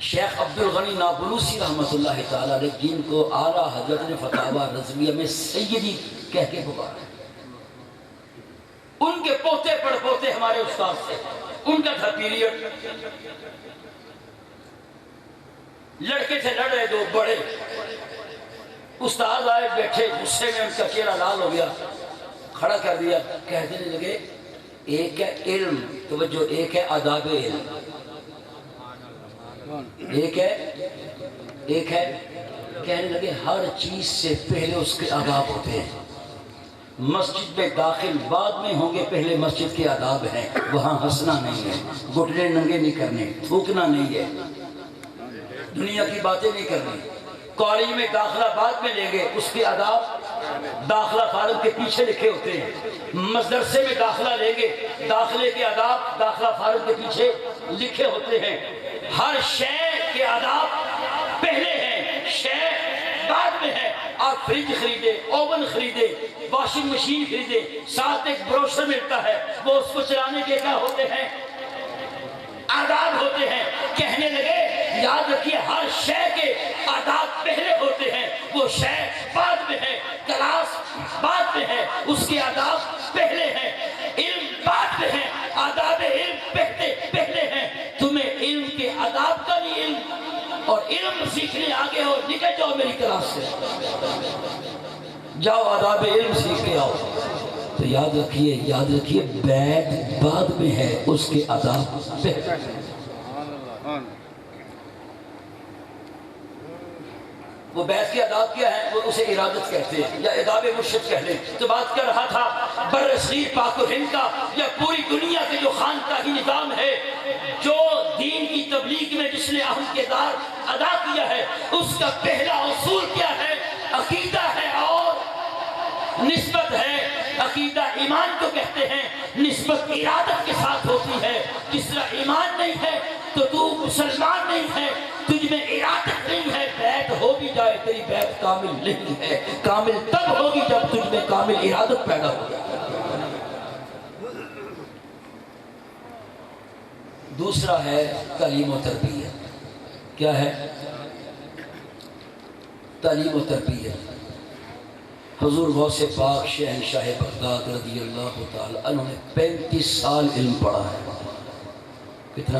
شیخ عبدالغنی نابلوسی رحمۃ اللہ تعالیٰ علیہ، جن کو اعلیٰ حضرت نے فتاویٰ رضویہ میں سیدی کہہ کے پکارا، ان کے پوتے پڑ پوتے ہمارے استاد تھے، ان کا تھا پیریڈ، لڑکے تھے لڑ رہے دو بڑے، استاد آئے بیٹھے، غصے میں ان کا چہرہ لال ہو گیا، کھڑا کر دیا، کہنے لگے ایک ہے علم، توجہ، ایک ہے آداب علم، ایک ہے کہنے لگے ہر چیز سے پہلے اس کے آداب ہوتے ہیں، مسجد میں داخل بعد میں ہوں گے، پہلے مسجد کے آداب ہیں، وہاں ہنسنا نہیں ہے، گھٹنے ننگے نہیں کرنے، تھوکنا نہیں ہے، دنیا کی باتیں نہیں کرنی. کالج میں داخلہ بعد میں لیں گے، اس کے آداب داخلہ فارم کے پیچھے لکھے ہوتے ہیں. مدرسے میں داخلہ لیں گے، داخلے کے آداب داخلہ فارم کے پیچھے لکھے ہوتے ہیں. ہر شے کے آداب پہلے ہیں، شے بعد میں ہے. آپ فریج خریدے، اوون خریدے، واشنگ مشین خریدے، ساتھ ایک بروشر ملتا ہے، وہ اس کو چلانے کے کیا ہوتے ہیں؟ آداب ہوتے ہیں. کہنے لگے یاد رکھیے ہر شے کے آداب پہلے ہوتے ہیں، وہ شے بعد میں ہے. کلاس بعد میں ہے، اس کے آداب پہلے ہیں. علم بعد میں ہے، آداب علم پہلے ہیں. تمہیں علم کے آداب کا نہیں علم، اور علم سیکھنے آگے ہو نکل جاؤ میری کلاس سے، جاؤ آداب علم سیکھ کے آؤ. تو یاد رکھیے بیت بعد میں ہے، اس کے آداب پہلے. وہ بیت کے آداب کیا ہے؟ وہ اسے ارادت کہتے ہیں یا اداب مرشد کہہ لیں. تو بات کر رہا تھا بر صغیر پاک و ہند کا یا پوری دنیا کے جو خانقاہی نظام ہے، جو دین کی تبلیغ میں جس نے اہم کردار ادا کیا ہے، اس کا پہلا اصول کیا ہے؟ عقیدہ ہے اور نسبت ہے. عقیدہ ایمان کو کہتے ہیں، نسبت ارادت کے ساتھ ہوتی ہے. جس طرح ایمان نہیں ہے تو تو مسلمان نہیں ہے، تجھ میں ارادت نہیں ہے. بیعت ہو بھی جائے تیری بیعت کامل نہیں ہے. کامل تب ہوگی جب تجھ میں کامل ارادت پیدا ہو جائے. دوسرا ہے تعلیم و تربیت. کیا ہے؟ تعلیم و تربیت. حضور غوث پاک شہنشاہ بغداد رضی اللہ تعالی عنہ نے 35 سال علم پڑھا ہے. کتنا؟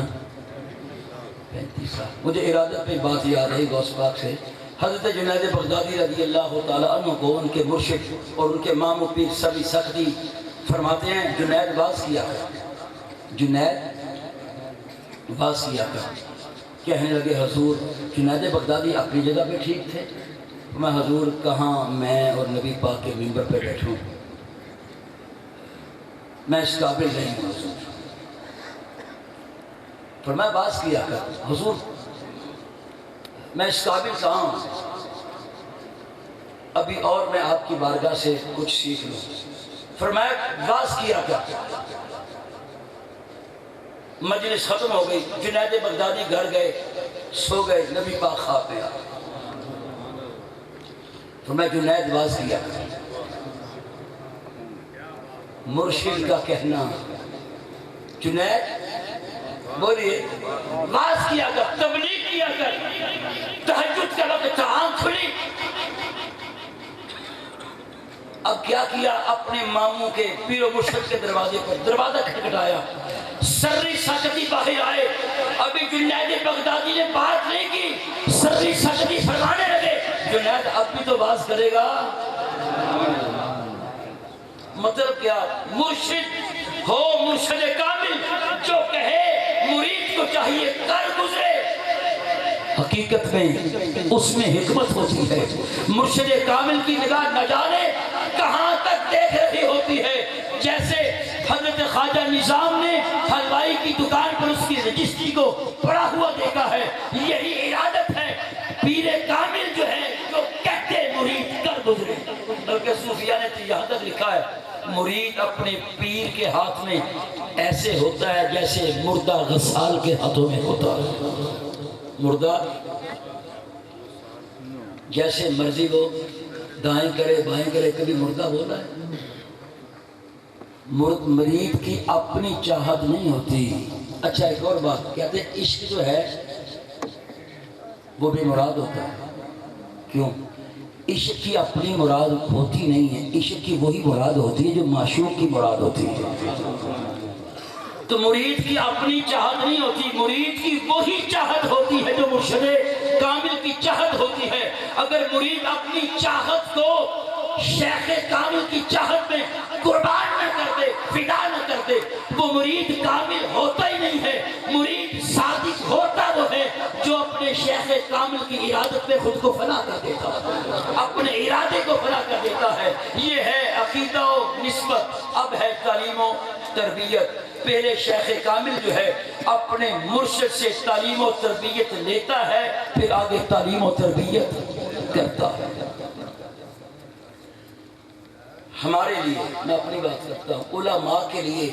35 سال. مجھے ارادت میں بات یاد ہے غوث پاک سے. حضرت جنید بغدادی رضی اللہ تعالی عنہ کو ان کے مرشد اور ان کے مامو پیر سبی سختی فرماتے ہیں جنید باز کیا کر، جنید باز کیا کر. کہنے لگے حضور جنید بغدادی اپنی جگہ پہ ٹھیک تھے. میں حضور کہاں میں اور نبی پاک کے منبر پہ بیٹھوں، میں اس قابل نہیں ہوں حضور. فرمایا باز کیا کر. حضور میں اس قابل کہاں ہوں، ابھی اور میں آپ کی بارگاہ سے کچھ سیکھ لوں. فرمایا باز کیا کر. مجلس ختم ہو گئی، جنید بغدادی گھر گئے، سو گئے. نبی پاک خواب میں آ گئے. تو میں جنید باز کیا کر. مرشد کا کہنا جنید بولیے باز کیا کر، تبلیغ کیا کر. تہجد کا وقت آنکھ کھلی. اب کیا کیا؟ اپنے ماموں کے پیر و مرشد کے دروازے پر دروازہ کھٹکھٹایا. سری سکتی باہر آئے. ابھی جنید بغدادی نے بات نہیں کی، سری سکتی فرمانے لگے جنید اب بھی تو باز کرے گا. مطلب کیا؟ مرشد ہو مرشد کامل، جو کہے مرید کو چاہیے کر گزرے. حقیقت میں اس میں حکمت ہوتی ہے. مرشد کامل کی نگاہ نہ جانے کہاں تک دیکھ رہی ہوتی ہے. جیسے حضرت خواجہ نظام نے حلوائی کی دکان پر اس کی رجسٹری کو پڑا ہوا دیکھا ہے. یہی ارادت ہے. پیر کامل جو ہے جو کہتے مرید کر گزرے. بلکہ صوفیہ نے یہاں تک لکھا ہے مرید اپنے پیر کے ہاتھ میں ایسے ہوتا ہے جیسے مردہ غسال کے ہاتھوں میں ہوتا ہے. مردہ جیسے مرضی وہ دائیں کرے بائیں کرے، کبھی مردہ بولا ہے؟ مرید کی اپنی چاہت نہیں ہوتی. اچھا ایک اور بات کہتے ہیں عشق جو ہے وہ بھی مراد ہوتا ہے. کیوں؟ عشق کی اپنی مراد ہوتی نہیں ہے، عشق کی وہی مراد ہوتی ہے جو معشوق کی مراد ہوتی ہے. تو مرید کی اپنی چاہت نہیں ہوتی، مرید کی وہی چاہت ہوتی ہے جو مرشد کامل کی چاہت ہوتی ہے. اگر مرید اپنی چاہت کو شیخ کامل کی چاہت میں قربان نہ کر دے، فدا نہ کر دے، وہ مرید کامل ہوتا ہی نہیں ہے. مرید صادق ہوتا وہ ہے جو اپنے شیخ شیخ کامل کی ارادت میں خود کو فنا کر دیتا ہے، اپنے ارادے کو فنا کر دیتا ہے۔ یہ ہے عقیدہ و نسبت۔ اب ہے تعلیم و تربیت۔ پہلے شیخ کامل جو ہے اپنے مرشد سے تعلیم و تربیت لیتا ہے، پھر آگے تعلیم و تربیت کرتا ہے۔ ہمارے لیے، میں اپنی بات کرتا ہوں، علماء کے لیے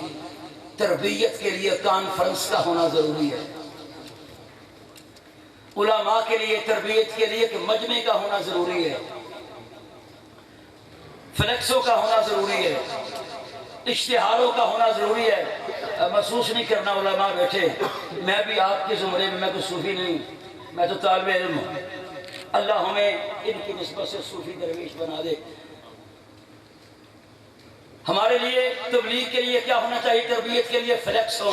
تربیت کے لیے کانفرنس کا ہونا ضروری ہے، علماء کے لیے تربیت کے لیے مجمع کا ہونا ضروری ہے، فلیکسوں کا ہونا ضروری ہے، اشتہاروں کا ہونا ضروری ہے۔ محسوس نہیں کرنا علماء بیٹھے میں بھی آپ کے زمرے میں، میں کوئی صوفی نہیں، میں تو طالب علم ہوں، اللہ ہمیں ان کی نسبت سے صوفی درویش بنا دے۔ ہمارے لیے تبلیغ کے لیے کیا ہونا چاہیے؟ تربیت کے لیے فلیکس ہو،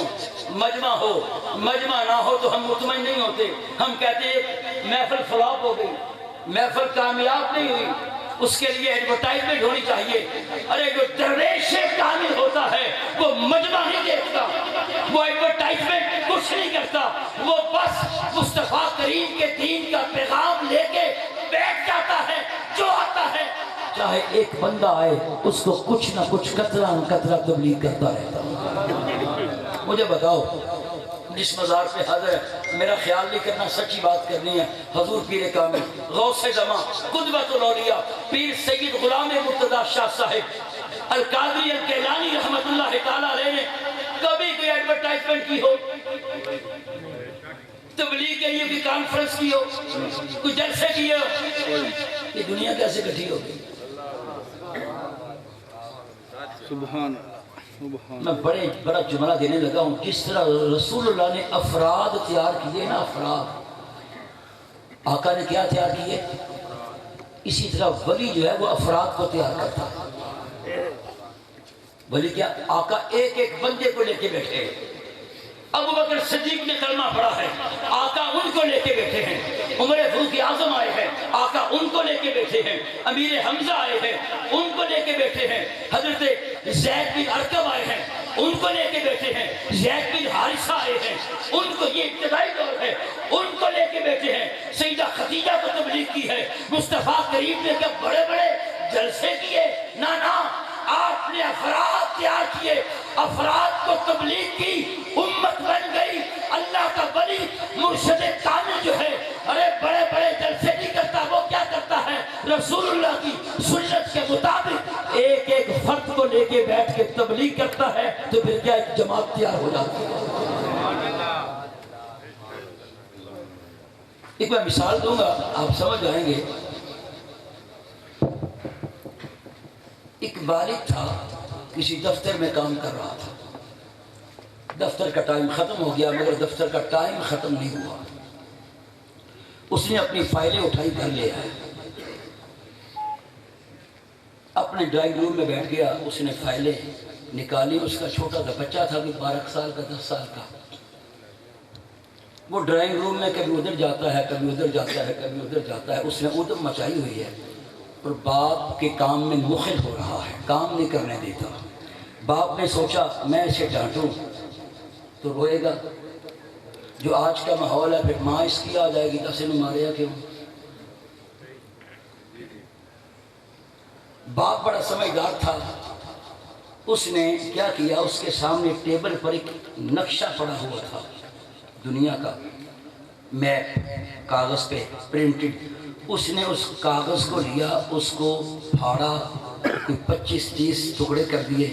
مجمع ہو۔ مجمع نہ ہو تو ہم مطمئن نہیں ہوتے، ہم کہتے ہیں محفل فلاپ ہو گئی، محفل کامیاب نہیں ہوئی، اس کے لیے ایڈورٹائزمنٹ ہونی چاہیے۔ ارے جو درویش کامل ہوتا ہے وہ مجمع نہیں دیکھتا، وہ ایڈورٹائزمنٹ کچھ نہیں کرتا، وہ بس مصطفیٰ کریم کے دین کا پیغام لے کے بیٹھ جاتا ہے۔ جو آتا ہے چاہے ایک بندہ آئے اس کو کچھ نہ کچھ قطرہ قطرہ تبلیغ کرتا رہتا۔ مجھے بتاؤ جس مزار پہ حاضر ہے، میرا خیال نہیں کرنا، سچی بات کرنی ہے، حضور پیر کامل غوث زمان قدوۃ الاولیاء پیر سید غلام مرتضیٰ شاہ صاحب القادری الکیلانی رحمت اللہ تعالیٰ علیہ نے کبھی کوئی ایڈورٹائزمنٹ کی ہو، تبلیغ کے لیے کوئی کانفرنس کی ہو، کوئی جلسے کیے ہو؟ یہ دنیا کیسے کٹھی ہوگی؟ سبحان میں بڑا جملہ دینے لگا ہوں، جس طرح رسول اللہ نے افراد تیار کیے نا، افراد آقا نے کیا تیار کیے، اسی طرح ولی جو ہے وہ افراد کو تیار کرتا ہے۔ ولی کیا؟ آقا ایک ایک بندے کو لے کے بیٹھے ہیں۔ ابو بکر صدیق نے کلمہ پڑھا ہے، آقا ان کو لے کے بیٹھے ہیں۔ عمر فاروق اعظم آئے ہیں، آقا ان کو لے کے بیٹھے ہیں۔ امیر حمزہ آئے ہیں، ان کو لے کے بیٹھے ہیں۔ حضرت زید بن ارقم آئے ہیں، ان کو لے کے بیٹھے ہیں۔ زید بن حارثہ آئے ہیں، ان کو، یہ ابتدائی دور ہے، ان کو لے کے بیٹھے ہیں۔ سیدہ خدیجہ کو تبلیغ کی ہے۔ مصطفیٰ کریم نے کیا بڑے بڑے جلسے کیے؟ نہ آپ نے افراد تیار کیے، افراد کو تبلیغ کی، امت بن گئی۔ اللہ کا ولی مرشد کامل جو ہے، ارے بڑے بڑے جلسے نہیں کرتا، وہ کیا کرتا ہے؟ رسول اللہ کی سنت کے مطابق ایک ایک فرد کو لے کے بیٹھ کے تبلیغ کرتا ہے، تو پھر کیا ایک جماعت تیار ہو جاتی ہے۔ ایک میں مثال دوں گا، آپ سمجھ آئیں گے۔ ایک والد تھا، کسی دفتر میں کام کر رہا تھا، دفتر کا ٹائم ختم ہو گیا، مگر دفتر کا ٹائم ختم نہیں ہوا۔ اس نے اپنی فائلیں اٹھائی کر لے آئے، اپنے ڈرائنگ روم میں بیٹھ گیا، اس نے فائلیں نکالی۔ اس کا چھوٹا سا بچہ تھا، کوئی 12 سال کا، 10 سال کا۔ وہ ڈرائنگ روم میں کبھی ادھر جاتا ہے، کبھی ادھر جاتا ہے، کبھی ادھر جاتا ہے۔ اس نے ادھم مچائی ہوئی ہے اور باپ کے کام میں مخل ہو رہا ہے، کام نہیں کرنے دیتا۔ باپ نے سوچا میں اسے ڈانٹوں تو روئے گا، جو آج کا ماحول ہے، پھر ماں اس کی آ جائے گی، کسے نے ماریا کیوں؟ باپ بڑا سمجھدار تھا، اس نے کیا کیا، اس کے سامنے ٹیبل پر ایک نقشہ پڑا ہوا تھا دنیا کا، میپ کاغذ پہ پرنٹڈ۔ اس نے اس کاغذ کو لیا، اس کو پھاڑا، 25-30 ٹکڑے کر دیے۔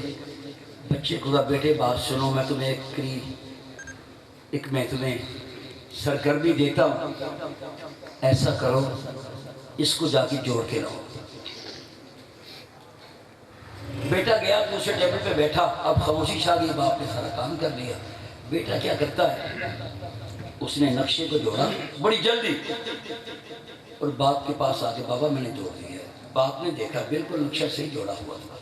بچے کو کہا بیٹے بات سنو، میں تمہیں میں تمہیں سرگرمی دیتا ہوں، ایسا کرو اس کو جا کے جوڑ کے لاؤ۔ بیٹا گیا، دوسرے ٹیبل پہ بیٹھا، اب خاموشی چھا گئی، باپ نے سارا کام کر لیا۔ بیٹا کیا کرتا ہے، اس نے نقشے کو جوڑا بڑی جلدی اور باپ کے پاس آ کے بابا میں نے جوڑ دیا۔ باپ نے دیکھا بالکل نقشہ صحیح جوڑا ہوا تھا۔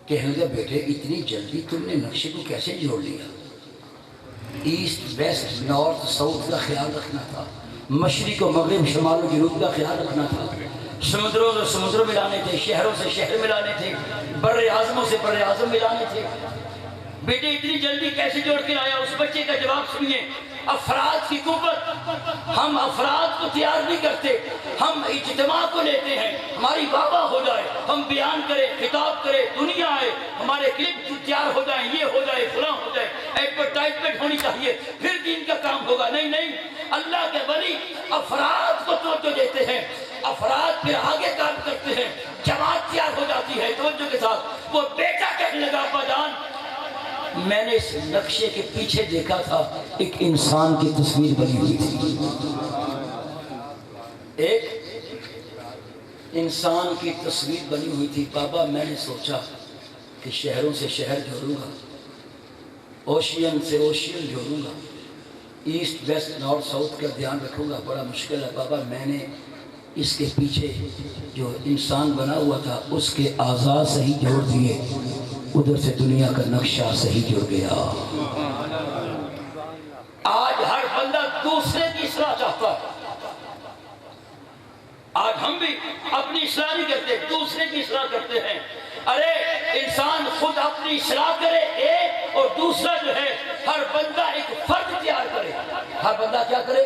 کہنے لگا بیٹے اتنی جلدی تم نے نقشے کو کیسے جوڑ لیا؟ ایسٹ ویسٹ نارتھ ساؤتھ کا خیال رکھنا تھا، مشرق و مغرب شمال و جنوب کا خیال رکھنا تھا، سمندروں سے سمندر ملانے تھے، شہروں سے شہر ملانے تھے، بر اعظموں سے بر اعظم ملانے تھے۔ بیٹے اتنی جلدی کیسے جوڑ کے لایا؟ اس بچے کا جواب سنیے، افراد کی قوت، ہم افراد کو تیار نہیں کرتے، ہم اجتماع کو لیتے ہیں، ہماری بابا ہو جائے، ہم بیان کریں، خطاب کریں، دنیا آئے، ہمارے کلپ تیار ہو جائیں، یہ ہو جائے، فلاں ہو جائے، ایڈورٹائزمنٹ ہونی چاہیے، پھر دین کا کام ہوگا۔ نہیں نہیں، اللہ کے ولی افراد کو توجہ دیتے ہیں، افراد پھر آگے کام کرتے ہیں، جماعت تیار ہو جاتی ہے توجہ کے ساتھ۔ وہ بیٹا کہنے لگا ابا جان میں نے اس نقشے کے پیچھے دیکھا تھا ایک انسان کی تصویر بنی ہوئی تھی، ایک انسان کی تصویر بنی ہوئی تھی۔ بابا میں نے سوچا کہ شہروں سے شہر جوڑوں گا، اوشین سے اوشین جوڑوں گا، ایسٹ ویسٹ نارتھ ساؤتھ کا دھیان رکھوں گا، بڑا مشکل ہے۔ بابا میں نے اس کے پیچھے جو انسان بنا ہوا تھا اس کے اعضاء صحیح جوڑ دیے، ادھر سے دنیا کا نقشہ صحیح جڑ گیا۔ آج ہر بندہ دوسرے کی اصلاح چاہتا ہے، آج ہم بھی اپنی اصلاح نہیں کرتے، دوسرے کی اصلاح کرتے ہیں۔ ارے انسان خود اپنی اصلاح کرے ایک، اور دوسرا جو ہے ہر بندہ ایک فرد تیار کرے، ہر بندہ کیا کرے؟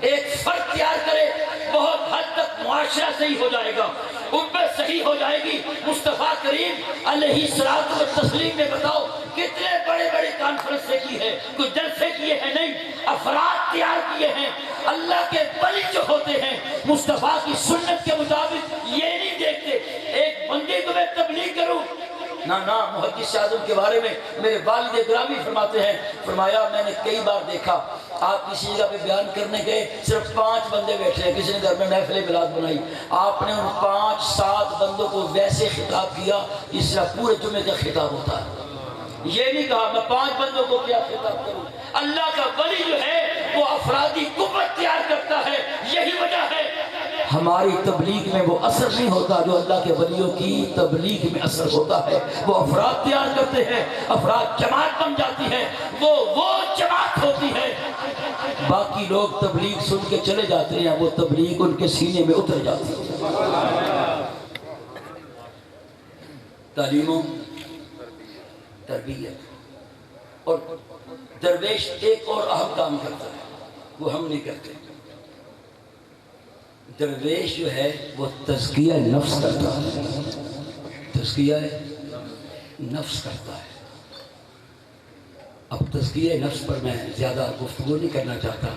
ایک فرد تیار کرے، بہت حد تک معاشرہ صحیح ہو جائے گا، امت صحیح ہو جائے گی۔ مصطفیٰ کریم علیہ الصلوۃ والتسلیم نے بتاؤ کتنے بڑے بڑے کانفرنس کی ہے، کوئی جلسے کیے ہیں نہیں، افراد تیار کیے ہیں۔ اللہ کے ولی جو ہوتے ہیں مصطفیٰ کی سنت کے مطابق یہ نہیں دیکھتے ایک بندے کو میں تبلیغ کروں، نہ محدث اعظم کے بارے میں میرے والد گرامی فرماتے ہیں، فرمایا میں نے کئی بار دیکھا آپ کسی جگہ پہ بیان کرنے گئے، صرف 5 بندے بیٹھے ہیں، کسی نے گھر میں محفل میلاد بنائی، آپ نے ان 5-7 بندوں کو ویسے خطاب کیا جس طرح پورے جمعے کا خطاب ہوتا ہے۔ یہ نہیں کہا میں 5 بندوں کو کیا خطاب کروں۔ اللہ کا ولی جو ہے وہ افرادی قوت تیار کرتا ہے، یہی وجہ ہے ہماری تبلیغ میں وہ اثر نہیں ہوتا جو اللہ کے ولیوں کی تبلیغ میں اثر ہوتا ہے۔ وہ افراد تیار کرتے ہیں، افراد جماعت بن جاتی ہے، وہ جماعت ہوتی ہے۔ باقی لوگ تبلیغ سن کے چلے جاتے ہیں، وہ تبلیغ ان کے سینے میں اتر جاتی ہے۔ تعلیم و تربیت، اور درویش ایک اور اہم کام کرتا ہے، وہ ہم نہیں کرتے۔ درویش جو ہے وہ تزکیہ نفس کرتا ہے، تزکیہ نفس کرتا ہے۔ اب تزکیہ نفس پر میں زیادہ گفتگو نہیں کرنا چاہتا،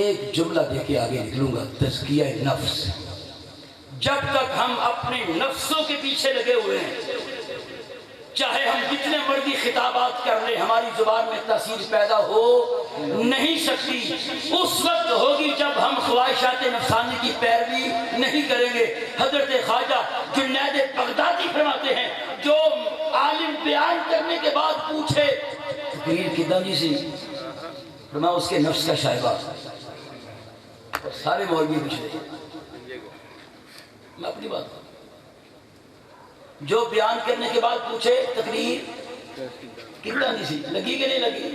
ایک جملہ دے کے آگے نکلوں گا۔ تزکیہ نفس، جب تک ہم اپنے نفسوں کے پیچھے لگے ہوئے ہیں، چاہے ہم جتنے مرضی خطابات کر لیں، ہماری زبان میں تاثیر پیدا ہو نہیں سکتی۔ اس وقت ہوگی جب ہم خواہشات نفسانی کی پیروی نہیں کریں گے۔ حضرت خواجہ جنید بغدادی فرماتے ہیں، جو عالم بیان کرنے کے بعد پوچھے تقریر کدھر جی سی، فرمایا اس کے نفس کا شائبہ، سارے مولوی پوچھے، میں اپنی بات کروں، جو بیان کرنے کے بعد پوچھے تقریر کتنا نہیں سی، لگی کہ نہیں لگی؟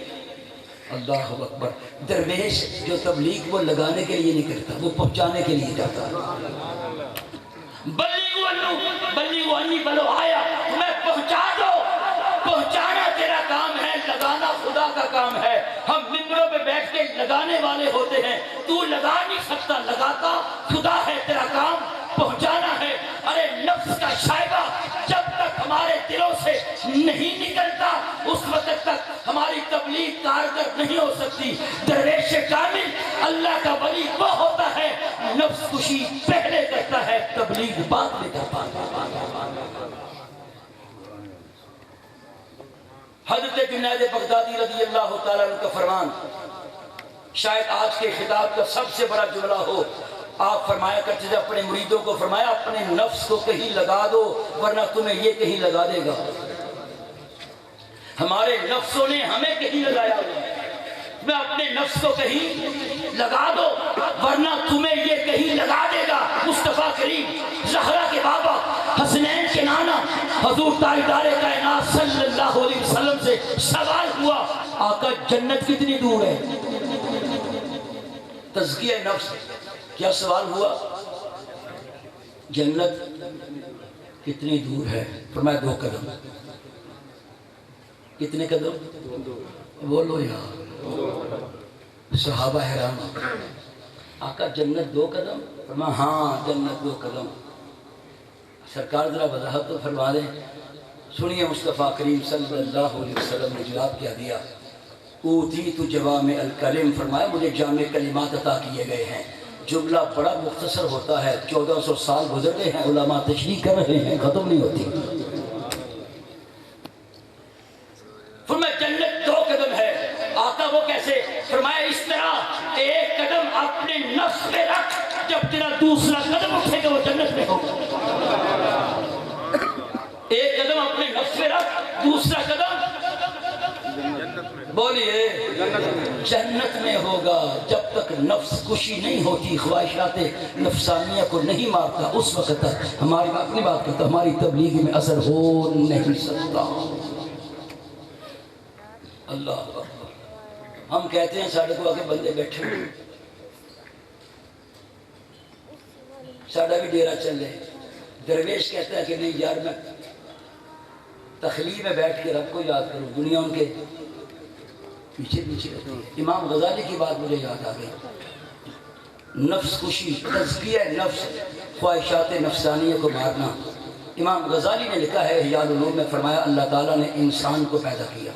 اللہ اکبر۔ درویش جو تبلیغ وہ لگانے کے لیے نہیں کرتا، وہ پہنچانے کے لیے جاتا ہے۔ بلیغوا انی بلو آیا، تمہیں پہنچا دو، پہنچانا تیرا کام ہے، لگانا خدا کا کام ہے۔ ہم ممبروں پہ بیٹھ کے لگانے والے ہوتے ہیں، تو لگا نہیں سکتا، لگاتا خدا ہے، تیرا کام پہنچانا ہے۔ ارے نفس کا شائبہ جب تک ہمارے دلوں سے نہیں نکلتا اس وقت تک ہماری تبلیغ کارگر نہیں ہو سکتی۔ درویش کامل اللہ کا ولی وہ ہوتا ہے نفس کشی پہلے کرتا ہے، تبلیغ بعد میں کرتا ہے۔ حضرت جنید بغدادی رضی اللہ تعالیٰ عنہ کا فرمان شاید آج کے خطاب کا سب سے بڑا جملہ ہو۔ آپ فرمایا کرتے تھے اپنے مریدوں کو، فرمایا اپنے نفس کو کہیں لگا دو ورنہ تمہیں یہ کہیں لگا دے گا۔ ہمارے نفسوں نے ہمیں کہیں لگایا ہوا ہے، میں اپنے نفس کو کہیں لگا دو ورنہ تمہیں یہ کہیں لگا دے گا۔ مصطفیٰ کریم زہرا کے بابا حسنین کے نانا حضور تاجدار کائنات صلی اللہ علیہ وسلم سے سوال ہوا، آقا جنت کتنی دور ہے؟ تزکیہ نفس، کیا سوال ہوا؟ جنت کتنی دور ہے؟ فرمایا 2 قدم۔ کتنے قدم؟ بولو یار صحابہ حرام آقا جنت 2 قدم؟ فرمایا ہاں جنت 2 قدم۔ سرکار ذرا وضاحت تو فرما دیں۔ سنیے مصطفیٰ کریم صلی اللہ علیہ وسلم نے جواب کیا دیا، اوتیت جوامع الکلم، فرمایا مجھے جامع کلمات عطا کیے گئے ہیں۔ جملہ بڑا مختصر ہوتا ہے، 1400 سال گزر گئے ہیں، علماء تشریح کر رہے ہیں، ختم نہیں ہوتی۔ فرمایا جنت 2 قدم ہے۔ آقا وہ کیسے؟ فرمایا اس طرح 1 قدم اپنے نفس پہ رکھ، جب تیرا دوسرا قدم اٹھے گا وہ جنت میں ہوگا۔ 1 قدم اپنے نفس پہ رکھ، دوسرا قدم بولیے جنت میں ہوگا۔ جب تک نفس کشی نہیں ہوتی، خواہشات نفسانیہ کو نہیں مارتا، اس وقت تک ہماری اپنی بات کرتا ہماری تبلیغ میں اثر ہو نہیں سکتا۔ اللہ اکبر۔ ہم کہتے ہیں ساڑھے کو آگے بندے بیٹھے ہوئے، ساڑھا بھی ڈیرا چل رہے، درویش کہتا ہے کہ نہیں یار میں تخلیہ میں بیٹھ کے رب کو یاد کروں، دنیا ان کے پیچھے پیچھے رہتی ہے۔ امام غزالی کی بات مجھے یاد آ گئی، نفس کشی، تزکیہ نفس، خواہشات نفسانیہ کو مارنا۔ امام غزالی نے لکھا ہے احیاء العلوم میں، فرمایا اللہ تعالیٰ نے انسان کو پیدا کیا،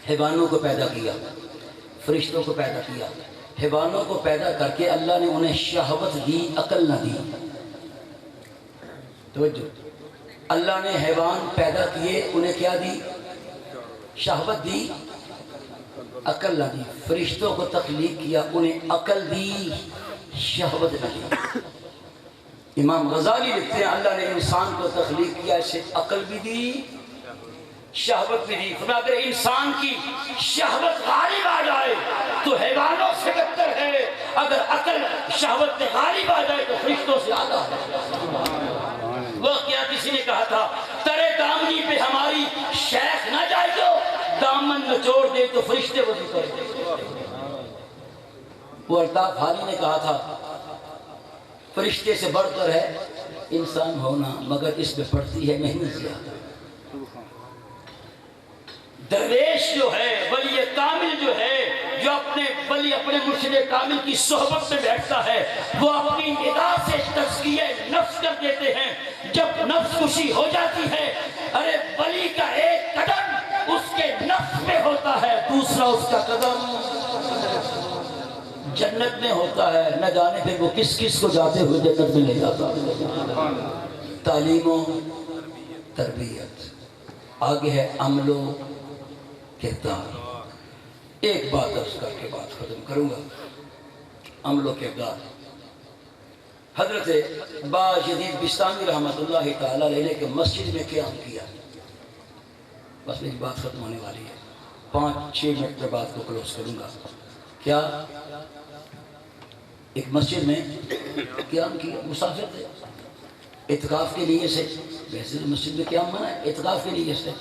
حیوانوں کو پیدا کیا، فرشتوں کو پیدا کیا۔ حیوانوں کو پیدا کر کے اللہ نے انہیں شہوت دی، عقل نہ دی۔ توجہ، اللہ نے حیوان پیدا کیے، انہیں کیا دی؟ شہوت دی، عقل نہ دی۔ فرشتوں کو تخلیق کیا، انہیں عقل دی، شہوت نہ دی۔ امام غزالی لکھتے ہیں اللہ نے انسان کو تخلیق کیا، اسے عقل بھی دی، شہوت بھی دی۔ فرمایا اگر انسان کی شہوت غالب آ جائے تو حیوانوں سے بدتر ہے، اگر عقل شہوت میں غالب آ جائے تو فرشتوں سے اعلیٰ ہے۔ وہ کیا کسی نے کہا تھا ترے دامنی پہ ہماری شیخ نہ جائے جو دامن نچوڑ دے تو فرشتے وضو کر دے۔ وہ الطاف حالی نے کہا تھا فرشتے سے بڑھ کر ہے انسان ہونا، مگر اس میں پڑتی ہے محنت زیادہ۔ درویش جو ہے، ولی کامل جو ہے، جو اپنے ولی اپنے مرشد کامل کی صحبت میں بیٹھتا ہے، وہ اپنی نگاہ سے تزکیہ نفس کر دیتے ہیں۔ جب نفس خوشی ہو جاتی ہے، ارے ولی کا 1 قدم اس کے نفس میں ہوتا ہے، دوسرا اس کا قدم جنت میں ہوتا ہے۔ نہ جانے پھر وہ کس کس کو جاتے ہوئے جنت میں لے جاتا ہے۔ تعلیم و تربیت، آگے ہے عمل و کردار۔ ایک بات عرض کر کے بات ختم کروں گا، عمل و کردار۔ حضرت باجدید بستانی رحمۃ اللہ تعالیٰ علیہ نے کہ مسجد میں قیام کیا، بس میری بات ختم ہونے والی ہے، 5-6 منٹ میں بات کو کلوز کروں گا۔ کیا ایک مسجد میں قیام کیا، مسافر تھے، اعتکاف کے لیے سے، ویسے مسجد میں قیام منع ہے، اعتکاف کے لیے سے۔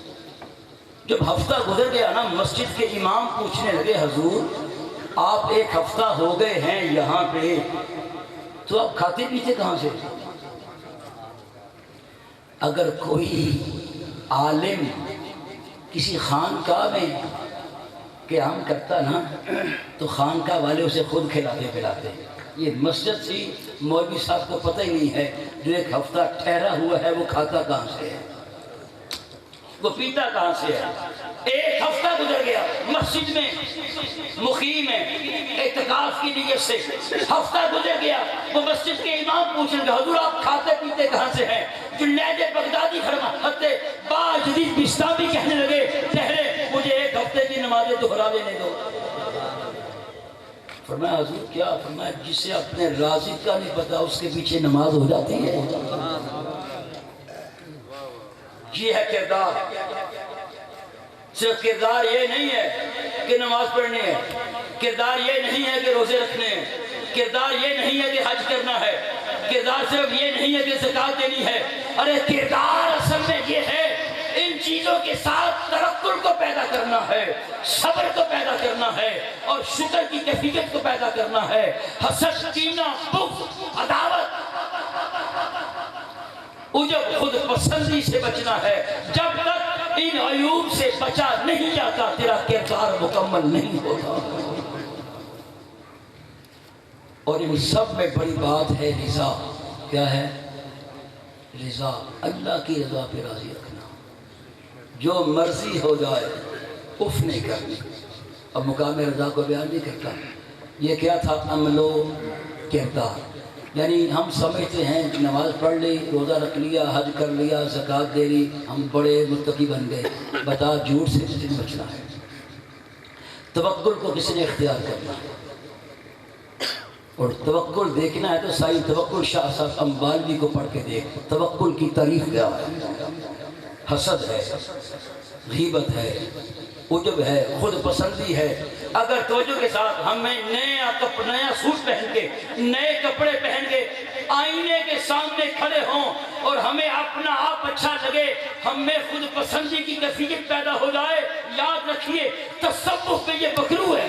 جب ہفتہ گزر گیا نا، مسجد کے امام پوچھنے لگے حضور آپ 1 ہفتہ ہو گئے ہیں یہاں پہ، تو آپ کھاتے پیتے کہاں سے؟ اگر کوئی عالم کسی خانقاہ میں قیام کرتا نا تو خانقاہ والے اسے خود کھلاتے پلاتے۔ یہ مسجد تھی، مولوی صاحب کو پتہ ہی نہیں ہے جو 1 ہفتہ ٹھہرا ہوا ہے وہ کھاتا کہاں سے ہے، وہ پیتا کہاں سے ہے۔ 1 ہفتہ گزر گیا، مسجد میں مقیم ہے اعتکاف کی نیت سے، ہفتہ گزر گیا، وہ مسجد کے امام پوچھیں گے حضور آپ کھاتے پیتے کہاں سے ہیں؟ جنید بغدادی حضرت باجدید بستانی کہنے لگے ٹھہرے مجھے 1 ہفتے کی نمازیں دہرا دینے دو۔ فرمایا حضور کیا؟ فرمایا جسے اپنے رازق کا نہیں پتا اس کے پیچھے نماز ہو جاتی ہے۔ یہ ہے کردار۔ صرف کردار یہ نہیں ہے کہ نماز پڑھنی ہے، کردار یہ نہیں ہے کہ روزے رکھنے ہیں، کردار یہ نہیں ہے کہ حج کرنا ہے، کردار صرف یہ نہیں ہے کہ زکوٰۃ دینی ہے۔ ارے کردار اصل میں یہ ہے ان چیزوں کے ساتھ توکل کو پیدا کرنا ہے، صبر کو پیدا کرنا ہے، اور شکر کی کیفیت کو پیدا کرنا ہے۔ حسد، کینہ، بغض، عداوت، عجب، خود پسندی سے بچنا ہے۔ جب تک ان عیوب سے بچا نہیں جاتا، تیرا کردار مکمل نہیں ہوتا۔ اور ان سب میں بڑی بات ہے رضا۔ کیا ہے؟ رضا، اللہ کی رضا پہ راضی رکھنا، جو مرضی ہو جائے اف نہیں کرنی۔ اب مقام رضا کو بیان نہیں کرتا، یہ کیا تھا؟ عمل و کردار۔ یعنی ہم سمجھتے ہیں نماز پڑھ لی، روزہ رکھ لیا، حج کر لیا، زکوٰۃ دے لی، ہم بڑے متقی بن گئے۔ بتا، جھوٹ سے کس نے بچنا ہے؟ توکل کو کس نے اختیار کرنا ہے؟ اور توکل دیکھنا ہے تو سائی توکل شاہ صاحب امبالوی کو پڑھ کے دیکھ، توکل کی تعریف کیا ہے؟ حسد ہے، غیبت ہے، عجب ہے، خود پسندی ہے۔ اگر توجہ کے ساتھ ہمیں نیا سوٹ پہن کے، نئے کپڑے پہن کے آئینے کے سامنے کھڑے ہوں اور ہمیں اپنا آپ اچھا لگے، ہم میں خود پسندی کی کیفیت پیدا ہو جائے، یاد رکھیے تصوف پہ یہ بکرو ہے۔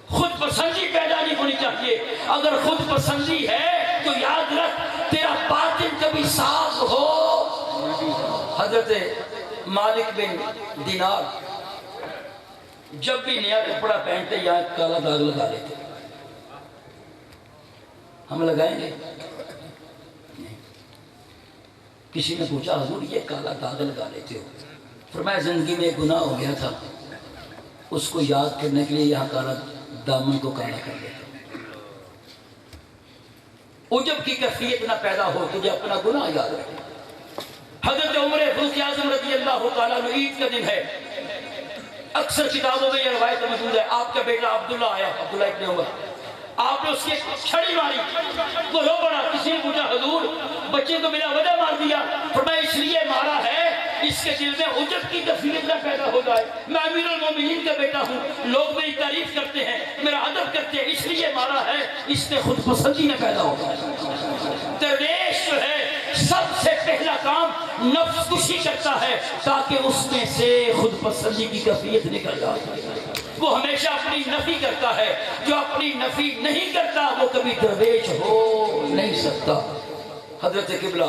خود پسندی پیدا نہیں ہونی چاہیے۔ اگر خود پسندی ہے تو یاد رکھ تیرا باطن کبھی صاف ہو۔ حضرت مالک بن دینار جب بھی نیا کپڑا پہنتے یہاں کالا داغ لگا لیتے۔ ہم لگائیں گے؟ کسی نے پوچھا حضور یہ کالا داغ لگا لیتے ہو؟ فرمایا زندگی میں ایک گناہ ہو گیا تھا، اس کو یاد کرنے کے لیے یہاں کالا دامن کو کالا کر دیتا۔ عجب کی کیفیت نہ پیدا ہو، تجھے اپنا گناہ یاد رکھے۔ حضرت عمر فاروق اعظم رضی اللہ تعالیٰ عنہ، عید کا دن ہے، اکثر کتابوں میں یہ روایت موجود ہے، آپ کا بیٹا عبداللہ آیا، عبداللہ ابن عمر، آپ نے اس کی چھڑی ماری، وہ رو پڑا۔ کسی نے پوچھا حضور بچے کو بلا وجہ مار دیا؟ فرمایا اس لیے مارا ہے اس کے دل میں عجب کی کیفیت نہ پیدا ہو جائے، میں امیر المومنین کا بیٹا ہوں، لوگ میری تعریف کرتے ہیں، میرا ادب کرتے ہیں، اس لیے مارا ہے، اس سے خود پسندی نہ پیدا ہو جائے۔ درویش جو ہے سب سے پہلا کام نفس کشی کرتا ہے تاکہ اس میں سے خود پسندی کی کیفیت نکل جائے۔ وہ ہمیشہ اپنی نفی کرتا ہے، جو اپنی نفی نہیں کرتا وہ کبھی درویش ہو نہیں سکتا۔ حضرت قبلہ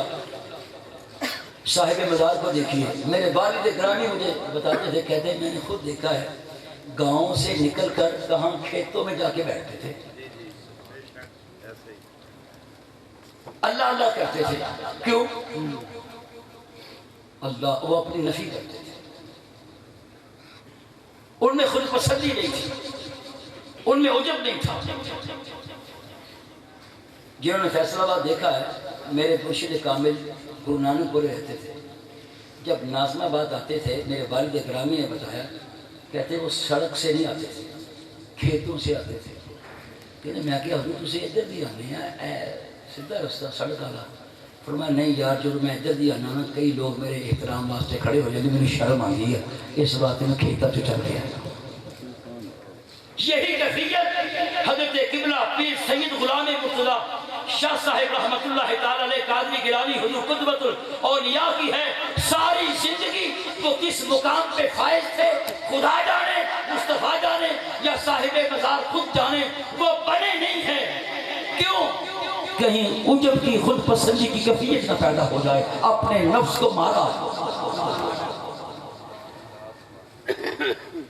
صاحب مزار کو دیکھیے، میرے والد گرامی مجھے بتاتے تھے، کہتے ہیں میں نے خود دیکھا ہے، گاؤں سے نکل کر کہاں کھیتوں میں جا کے بیٹھتے تھے، اللہ اللہ کرتے تھے۔ کیوں؟ اللہ، وہ اپنی نفی کرتے تھے، ان میں خود پسندی نہیں تھی، ان میں عجب نہیں تھا۔ جنہوں نے فیصل آباد دیکھا ہے، میرے مرشد کامل گرو نانک پورے رہتے تھے، جب ناظم آباد آتے تھے میرے والد گرامی نے بتایا، کہتے وہ سڑک سے نہیں آتے تھے، کھیتوں سے آتے تھے۔ کہتے میں کیا حضور تسی ادھر دی آنے ہیں، سیدھا رستہ سڑک والا؟ فرمایا نہیں یار، جو میں ادھر دی آنا نا کئی لوگ میرے احترام واسطے کھڑے ہو جاتے، میری شرم آ گئی ہے، اس بات میں کھیتا تو چل گیا۔ یہی کیفیت حضرت قبلہ پیر سید غلام مرتضیٰ شاہ صاحب رحمت اللہ تعالی علیہ قادری گیلانی حضور قطبۃ الاولیاء کی ہے۔ ساری زندگی وہ کس مقام پہ فائز تھے خدا جانے، مصطفیٰ جانے یا صاحب مزار خود جانے، وہ بنے نہیں ہیں۔ کیوں؟ کہیں عجب کی خود پسندی کی کیفیت نہ پیدا ہو جائے، اپنے نفس کو مارا۔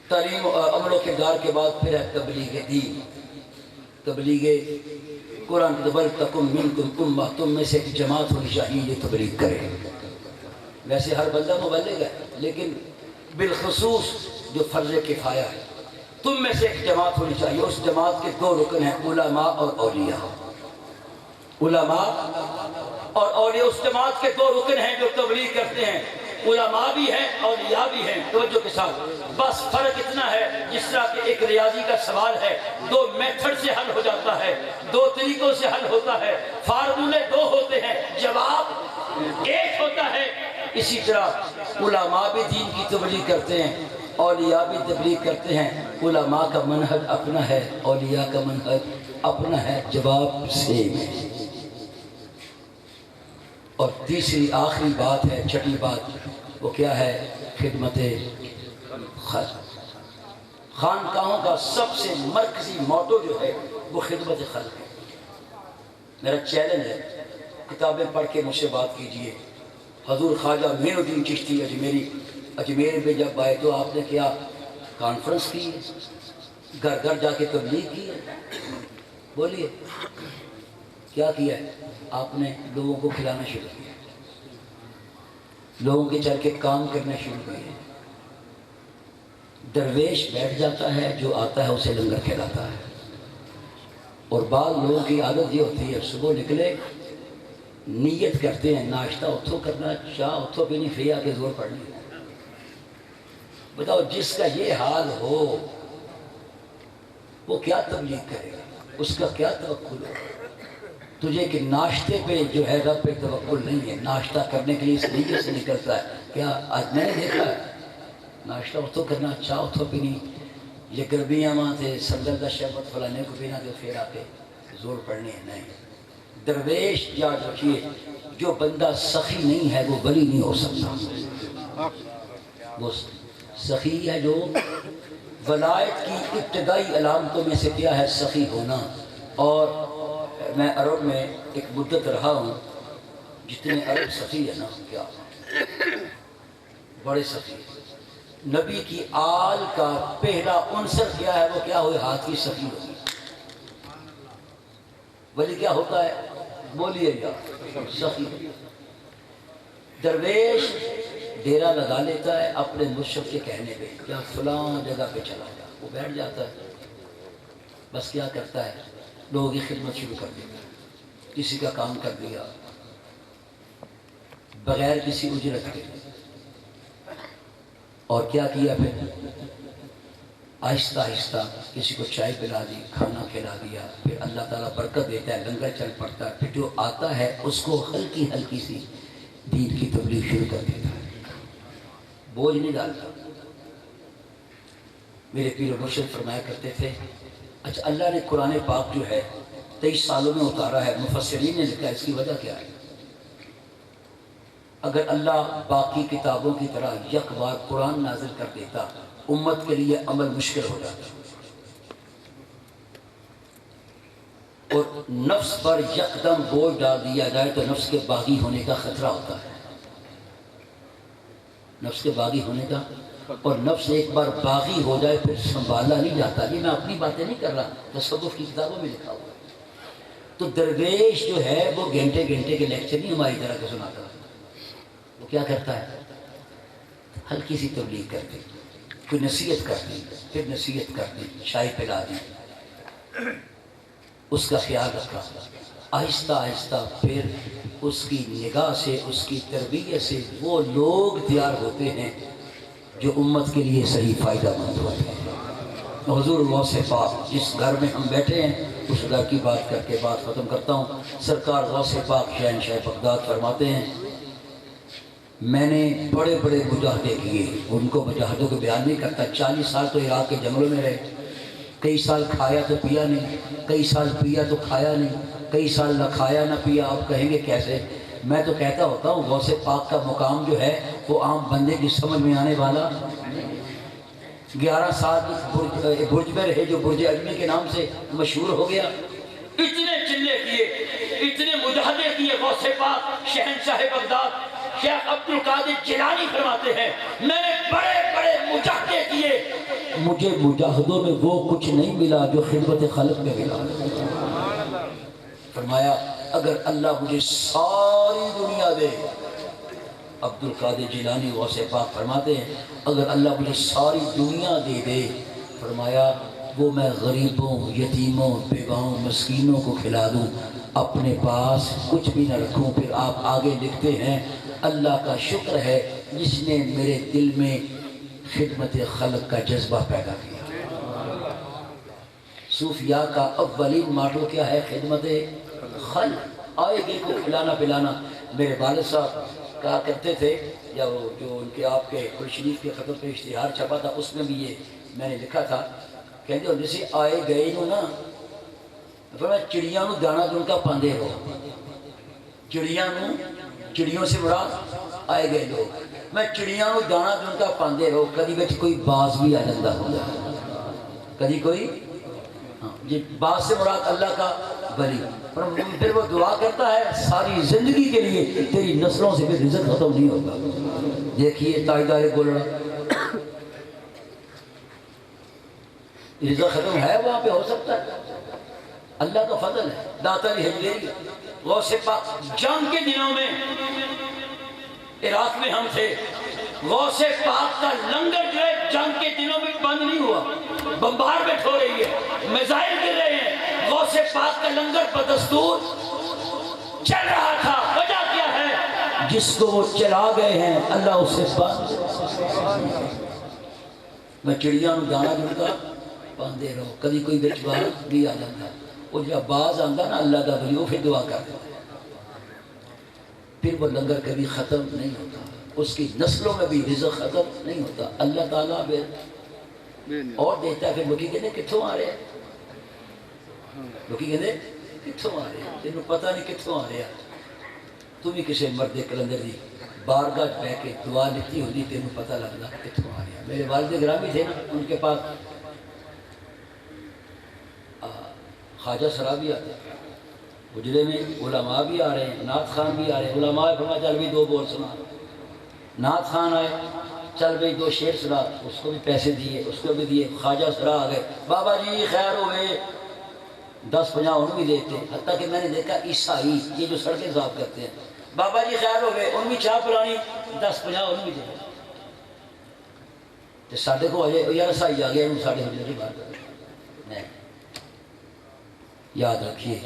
تعلیم عمل و کردار کے بعد پھر ہے تبلیغ دین، تبلیغ قرآن۔ وَلْتَكُن مِّنكُمْ أُمَّةٌ، تم میں سے ایک جماعت ہونی چاہیے یہ تبلیغ کرے۔ ویسے ہر بندہ مبلغ ہے، لیکن بالخصوص جو فرض کفایہ ہے، تم میں سے ایک جماعت ہونی چاہیے۔ اس جماعت کے دو رکن ہیں، علماء اور اولیاء۔ علماء اور اولیاء، اس جماعت کے دو رکن ہیں جو تبلیغ کرتے ہیں، علماء بھی ہیں اولیاء بھی ہیں۔ توجہ کے ساتھ، بس فرق اتنا ہے، جس طرح کہ ایک ریاضی کا سوال ہے، دو میتھڈ سے حل ہو جاتا ہے، دو طریقوں سے حل ہوتا ہے، فارمولے دو ہوتے ہیں، جواب ایک ہوتا ہے۔ اسی طرح علماء بھی دین کی تبلیغ کرتے ہیں، اولیاء بھی تبلیغ کرتے ہیں۔ علماء کا منہج اپنا ہے، اولیاء کا منہج اپنا ہے، جواب سیم ہے۔ اور تیسری آخری بات ہے، چھٹی بات، وہ کیا ہے؟ خدمت خلق۔ خانقاہوں کا سب سے مرکزی موٹو جو ہے وہ خدمت خلق ہے۔ میرا چیلنج ہے، کتابیں پڑھ کے مجھ سے بات کیجئے، حضور خواجہ معین الدین چشتی اجمیر میں جب آئے تو آپ نے کیا کانفرنس کی ہے، گھر گھر جا کے تبلیغ کی ہے؟ بولیے کیا کیا ہے؟ آپ نے لوگوں کو کھلانا شروع کیا، لوگوں کے چل کے کام کرنا شروع کیے۔ درویش بیٹھ جاتا ہے، جو آتا ہے اسے لنگر کھلاتا ہے۔ اور بعض لوگوں کی عادت یہ ہوتی ہے صبح نکلے نیت کرتے ہیں ناشتہ اتھو کرنا، چاہ اتھو پینی، پھر آ کے زور پڑنی۔ بتاؤ جس کا یہ حال ہو وہ کیا تبلیغ کرے گا، اس کا کیا توکل ہو؟ تجھے کہ ناشتے پہ جو ہے رب پہ توکل نہیں ہے، ناشتہ کرنے کے لیے اس نیت سے نکلتا ہے۔ کیا آج میں نے دیکھا ہے ناشتہ اتھو کرنا، چاہ اتھو پینی، یہ گربیاں وہاں تھے سندر دا شربت فلانے کو پینا تو پھر آ کے زور پڑنے ہے۔ نہیں، درویش یاد رکھیے جو بندہ سخی نہیں ہے وہ ولی نہیں ہو سکتا۔ وہ سخی ہے جو ولایت کی ابتدائی علامتوں میں سے کیا ہے سخی ہونا۔ اور میں عرب میں ایک مدت رہا ہوں، جتنے عرب سخی ہے نا کیا بڑے سخی۔ نبی کی آل کا پہلا عنصر کیا ہے؟ وہ کیا ہوئے؟ ہاتھ کی سخی ہوگی۔ ولی کیا ہوتا ہے؟ بولیے گا سخی۔ درویش ڈیرا لگا لیتا ہے اپنے مرشد کے کہنے پہ، یا فلاں جگہ پہ چلا جا، وہ بیٹھ جاتا ہے، بس کیا کرتا ہے لوگوں کی خدمت شروع کر دیتا ہے، کسی کا کام کر دیا بغیر کسی اجرت کے۔ اور کیا کیا پھر؟ آہستہ آہستہ کسی کو چائے پلا دی، کھانا کھلا دیا، پھر اللہ تعالیٰ برکت دیتا ہے، لنگر چل پڑتا ہے، پھر جو آتا ہے اس کو ہلکی ہلکی سی دین کی تبلیغ شروع کر دیتا ہے، بوجھ نہیں ڈالتا۔ میرے پیر و مرشد فرمایا کرتے تھے، اچھا اللہ نے قرآن پاک جو ہے 23 سالوں میں اتارا ہے، مفسرین نے لکھا ہے اس کی وجہ کیا ہے؟ اگر اللہ باقی کتابوں کی طرح یک بار قرآن نازل کر دیتا امت کے لیے عمل مشکل ہو جاتا، اور نفس پر یکدم بوجھ ڈال دیا جائے تو نفس کے باغی ہونے کا خطرہ ہوتا ہے، نفس کے باغی ہونے کا۔ اور نفس ایک بار باغی ہو جائے پھر سنبھالا نہیں جاتا۔ یہ میں اپنی باتیں نہیں کر رہا، تصوف کی کتابوں میں لکھا ہوا ہے۔ تو درویش جو ہے وہ گھنٹے گھنٹے کے لیکچر نہیں ہماری طرح کے سناتا، وہ کیا کرتا ہے؟ ہلکی سی تبلیغ کر دی، کوئی نصیحت کر دی، پھر نصیحت کر دی، چائے پلا دی، اس کا خیال رکھا، آہستہ آہستہ پھر اس کی نگاہ سے، اس کی تربیت سے وہ لوگ تیار ہوتے ہیں جو امت کے لیے صحیح فائدہ مند ہوتے ہیں۔ حضور غوث پاک جس گھر میں ہم بیٹھے ہیں اس گھر کی بات کر کے بات ختم کرتا ہوں۔ سرکار غوث پاک شہنشاہ بغداد فرماتے ہیں، میں نے بڑے بڑے مجاہدے کیے، ان کو مجاہدوں کو بیان نہیں کرتا، 40 سال تو عراق کے جنگلوں میں رہے، کئی سال کھایا تو پیا نہیں، کئی سال پیا تو کھایا نہیں، کئی سال نہ کھایا نہ پیا۔ آپ کہیں گے کیسے؟ میں تو کہتا ہوتا ہوں غوث پاک کا مقام جو ہے وہ عام بندے کی سمجھ میں آنے والا۔ 11 سال برج میں رہے جو برج اجمی کے نام سے مشہور ہو گیا، اتنے چلے کیے، اتنے مجاہدے کیے غوث پاک شہنشاہ بغداد شیخ عبد القادر جیلانی فرماتے ہیں، میں نے بڑے بڑے مجاہدے کیے، مجھے مجاہدوں میں وہ کچھ نہیں ملا جو خدمت خلق میں ملا۔ فرمایا اگر اللہ مجھے ساری دنیا دے، عبد القادر جیلانی غوث پاک فرماتے ہیں اگر اللہ مجھے ساری دنیا دے دے، فرمایا وہ میں غریبوں، یتیموں، بیواؤں، مسکینوں کو کھلا دوں، اپنے پاس کچھ بھی نہ رکھوں۔ پھر آپ آگے لکھتے ہیں، اللہ کا شکر ہے جس نے میرے دل میں خدمت خلق کا جذبہ پیدا کیا۔ صوفیاء کا اولین ماٹو کیا ہے؟ خدمت خلق، آئے گے کو کھلانا پلانا۔ میرے والد صاحب کہا کرتے تھے، یا وہ جو ان کے آپ کے قرآن شریف کے خطوں پہ اشتہار چھپا تھا اس میں بھی یہ میں نے لکھا تھا، کہتے ہیں جیسے آئے گئے نو نا، فرمایا چڑیاں نو دانا دن کا پاندے ہو، چڑیوں سے مراد آئے گئے لوگ، میں چڑیاں نو دانا دن کا پاندے رہو، کدی بچ کوئی باز بھی آ جاتا ہوگا، کدی کوئی جی باز سے مراد اللہ کا ولی، پھر وہ دعا کرتا ہے ساری زندگی کے لیے تیری نسلوں سے بھی رزق ختم نہیں ہوگا۔ دیکھیے تاجدار گولڑا، رزق ختم ہے وہاں پہ، ہو سکتا ہے، اللہ کا فضل ہے۔ داتا علی حجویری غوث پاک، جنگ کے دنوں میں عراق میں ہم تھے، غوث پاک کا لنگر جو ہے جنگ کے دنوں میں بند نہیں ہوا، بمبارڈمنٹ ہو رہی ہے، میزائل گر رہے ہیں، غوث پاک کا لنگر بدستور چل رہا تھا۔ وجہ کیا ہے؟ جس کو وہ چلا گئے ہیں اللہ اس سے بند۔ میں چڑیاں دانا جڑتا باندھے رہو، کبھی کوئی بچ باز بھی آ جاتا، وہ جب باز آتا نا اللہ کا ولی، وہ پھر دعا کر دیتا ہے، پھر وہ لنگر کبھی ختم نہیں ہوتا، اس کی نسلوں میں بھی رزق ختم نہیں ہوتا۔ اللہ تعالیٰ بھی اور دیتا ہے۔ پھر لوگی کہتے کتھوں آ رہے ہیں، لوگی کہتے کتھوں آ رہے ہیں، تینوں پتہ نہیں کتھوں آ رہے ہیں۔ تم ہی کسی مرد کلندر دی بارگاہ بہ کے دعا لیتی ہوتی، تینوں پتہ لگنا کتھوں آ رہے ہیں۔ میرے والد گرامی تھے نا، ان کے پاس خواجہ سرابی آتے ہیں، حجرے میں علماء بھی آ رہے ہیں، نعت خان بھی آ رہے ہیں۔ علماء فرمایا چل بھی دو بول سنا، نعت خان آئے، چل بھئی دو شعر سنا، اس کو بھی پیسے دیے، اس کو بھی دیے۔ خواجہ سرا آ گئے، بابا جی خیر ہوئے، 10-50 انہوں بھی دیتے، حتیٰ کہ میں نے دیکھا عیسائی یہ جو سڑکیں صاف کرتے ہیں، بابا جی خیر ہو گئے، ان بھی چاہ پلانی، 10-50 انہوں بھی دیتے۔ تو ساڑھے کو آجے یار عیسائی آ گیا، انہوں ساڑھے حجرے کی بات کرتے نہیں۔ یاد رکھیے،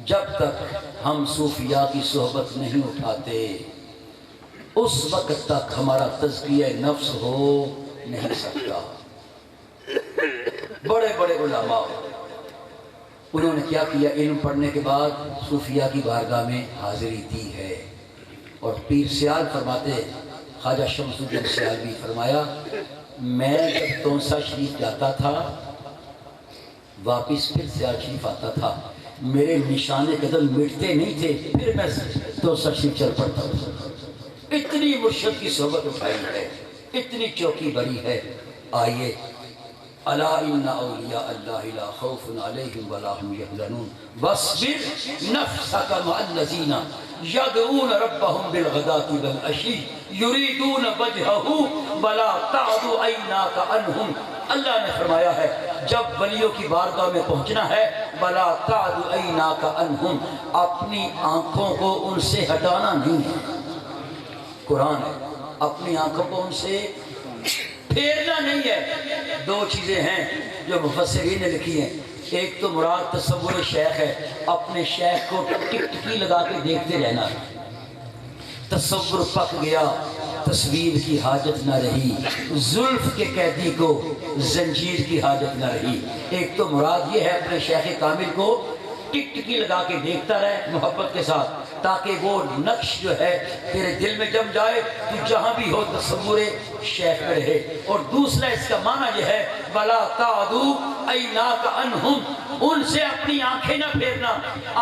جب تک ہم صوفیاء کی صحبت نہیں اٹھاتے اس وقت تک ہمارا تزکیہ نفس ہو نہیں سکتا۔ بڑے بڑے علماء انہوں نے کیا کیا، علم پڑھنے کے بعد صوفیاء کی بارگاہ میں حاضری دی ہے۔ اور پیر سیال فرماتے، خواجہ شمس الدین سیال بھی فرمایا، میں جب تونسا شریف جاتا تھا واپس پھر سیال شریف آتا تھا، میرے نشان قدم مٹتے نہیں تھے، پھر میں تونسا شریف چل پڑتا ہوں۔ اتنی مرشد کی صحبت اٹھائی ہے، اتنی چوکی بڑی ہے۔ آئیے، الا ان اولیاء اللہ لا خوف علیہم ولا هم یحزنون واصبر نفسک مع الذین یدعون ربهم بالغداة والعشی یریدون وجہہ ولا تعد عیناک عنہم۔ اللہ نے فرمایا ہے جب ولیوں کی بارگاہ میں پہنچنا ہے، ولا تعد عیناک عنہم، اپنی آنکھوں کو ان سے ہٹانا نہیں ہے۔ قرآن ہے، اپنی آنکھوں کو ان سے پھیرنا نہیں ہے۔ دو چیزیں ہیں جو مفسرین نے لکھی ہیں، ایک تو مراد تصور شیخ ہے، اپنے شیخ کو ٹکٹکی لگا کے دیکھتے رہنا، تصور پک گیا تصویر کی حاجت نہ رہی، زلف کے قیدی کو زنجیر کی حاجت نہ رہی۔ ایک تو مراد یہ ہے اپنے شیخ کامل کو ٹکٹکی لگا کے دیکھتا رہے محبت کے ساتھ، تاکہ وہ نقش جو ہے تیرے دل میں جم جائے، تو جہاں بھی ہو تصور شیخ میں رہے۔ اور دوسرا اس کا معنی یہ ہے وَلَا تَعْدُوا عَيْنَاكَ عَنْهُمْ، ان سے اپنی آنکھیں نہ پھیرنا۔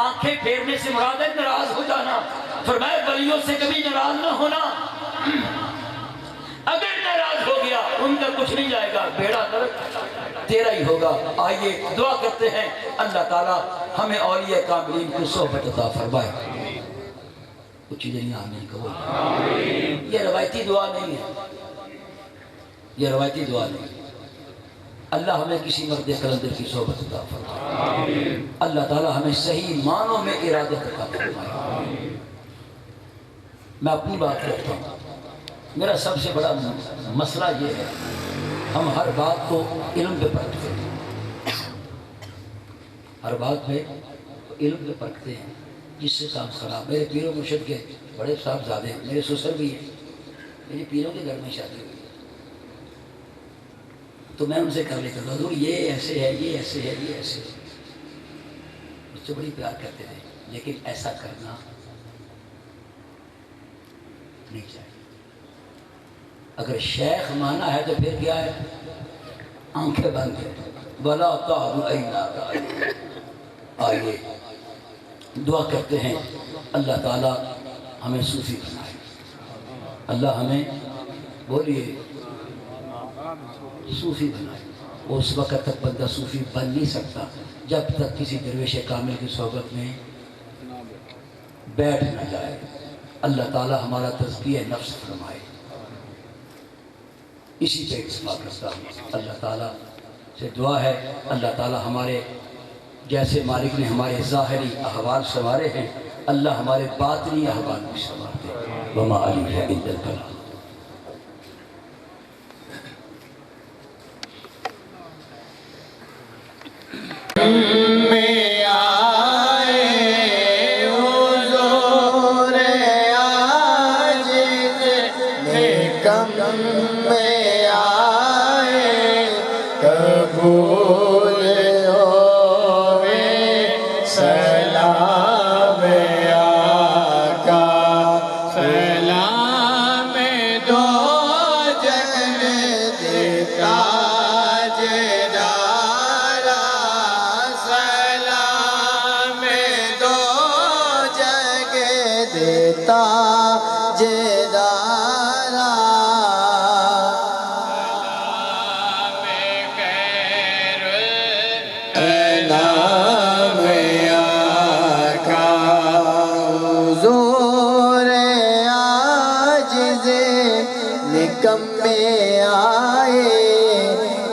آنکھیں پھیرنے سے مراد ہے ناراض ہو جانا۔ فرمایا ولیوں سے کبھی ناراض نہ ہونا، اگر ناراض ہو گیا ان کا کچھ نہیں جائے گا، بیڑا غرق تیرا ہی ہوگا۔ آئیے دعا کرتے ہیں اللہ تعالیٰ ہمیں اولیاء کاملین کی صحبت عطا فرمائے۔ کچھ چیزیں نہیں آمین کہو، یہ روایتی دعا نہیں ہے، یہ روایتی دعا نہیں ہے۔ اللہ ہمیں کسی مرد کلندر کی صحبت عطا فرمائے، اللہ تعالیٰ ہمیں صحیح معنوں میں ارادت عطا فرمائے۔ میں اپنی بات کرتا ہوں، میرا سب سے بڑا مسئلہ یہ ہے، ہم ہر بات کو علم پہ پرکھتے ہیں، ہر بات پہ علم پہ پرکھتے ہیں، جس سے کام خراب۔ میرے پیر و مرشد کے بڑے صاحبزادے ہیں، میرے سسر بھی ہیں، میری پیروں کے گھر میں شادی ہوئی ہے، تو میں ان سے کر لیتا تھا یہ ایسے ہے، یہ ایسے ہے، یہ ایسے ہے، مجھ سے بڑی پیار کرتے تھے، لیکن ایسا کرنا نہیں چاہیے۔ اگر شیخ مانا ہے تو پھر کیا ہے، آنکھیں بند ہے، وَلَا تَعْدُ عَيْنَاكَ۔ آئیے دعا کرتے ہیں اللہ تعالیٰ ہمیں صوفی بنائے، اللہ ہمیں بولیے صوفی بنائے۔ اس وقت تک بندہ صوفی بن نہیں سکتا جب تک کسی درویش کامل کی صحبت میں بیٹھ نہ جائے۔ اللہ تعالیٰ ہمارا تزکیہ نفس فرمائے، اسی پہ اکتفا کرتا ہوں۔ اللہ تعالیٰ سے دعا ہے، اللہ تعالیٰ ہمارے جیسے مالک نے ہمارے ظاہری احوال سنوارے ہیں، اللہ ہمارے باطنی احوال بھی سنوار دے۔ وما علیہ الا البلاغ۔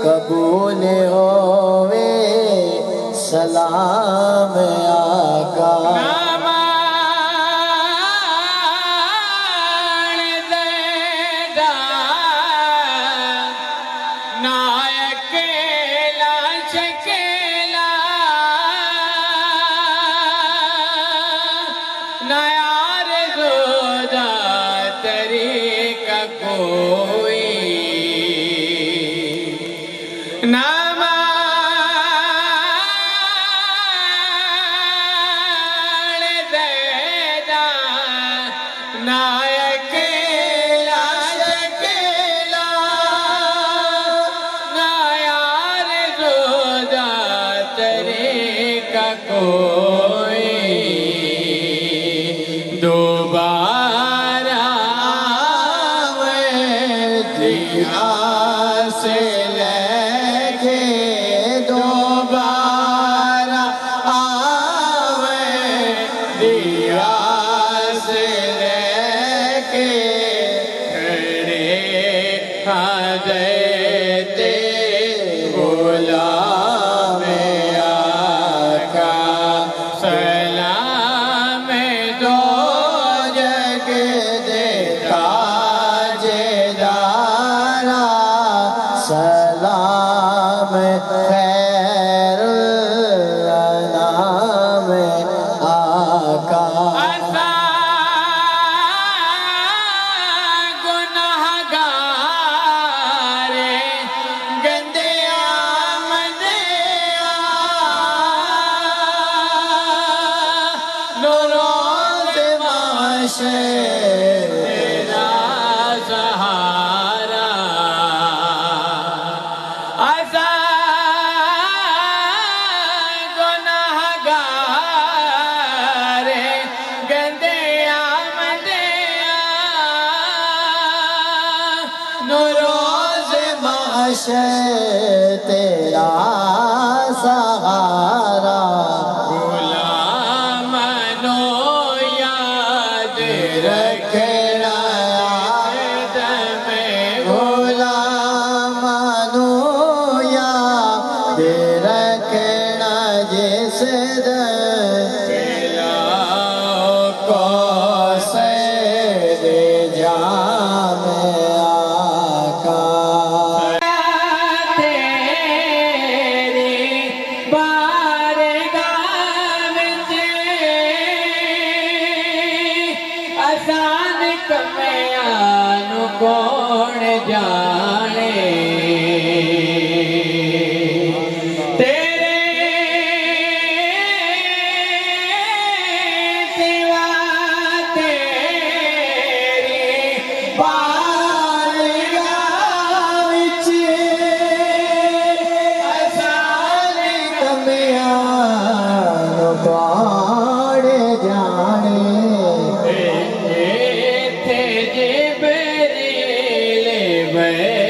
قبول ہوئے سلام آقا۔ تیرا سہارا غلام نو یاد رکھنا دم غلام نو یاد رکھنا جس دلا کو سید جام آقا کون جانے تیرے سوا تیری بارگاہ وچ آسان کمیاں کون جانے تھے جبریل میں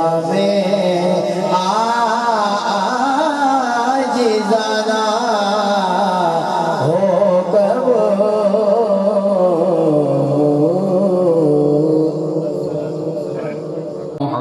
میں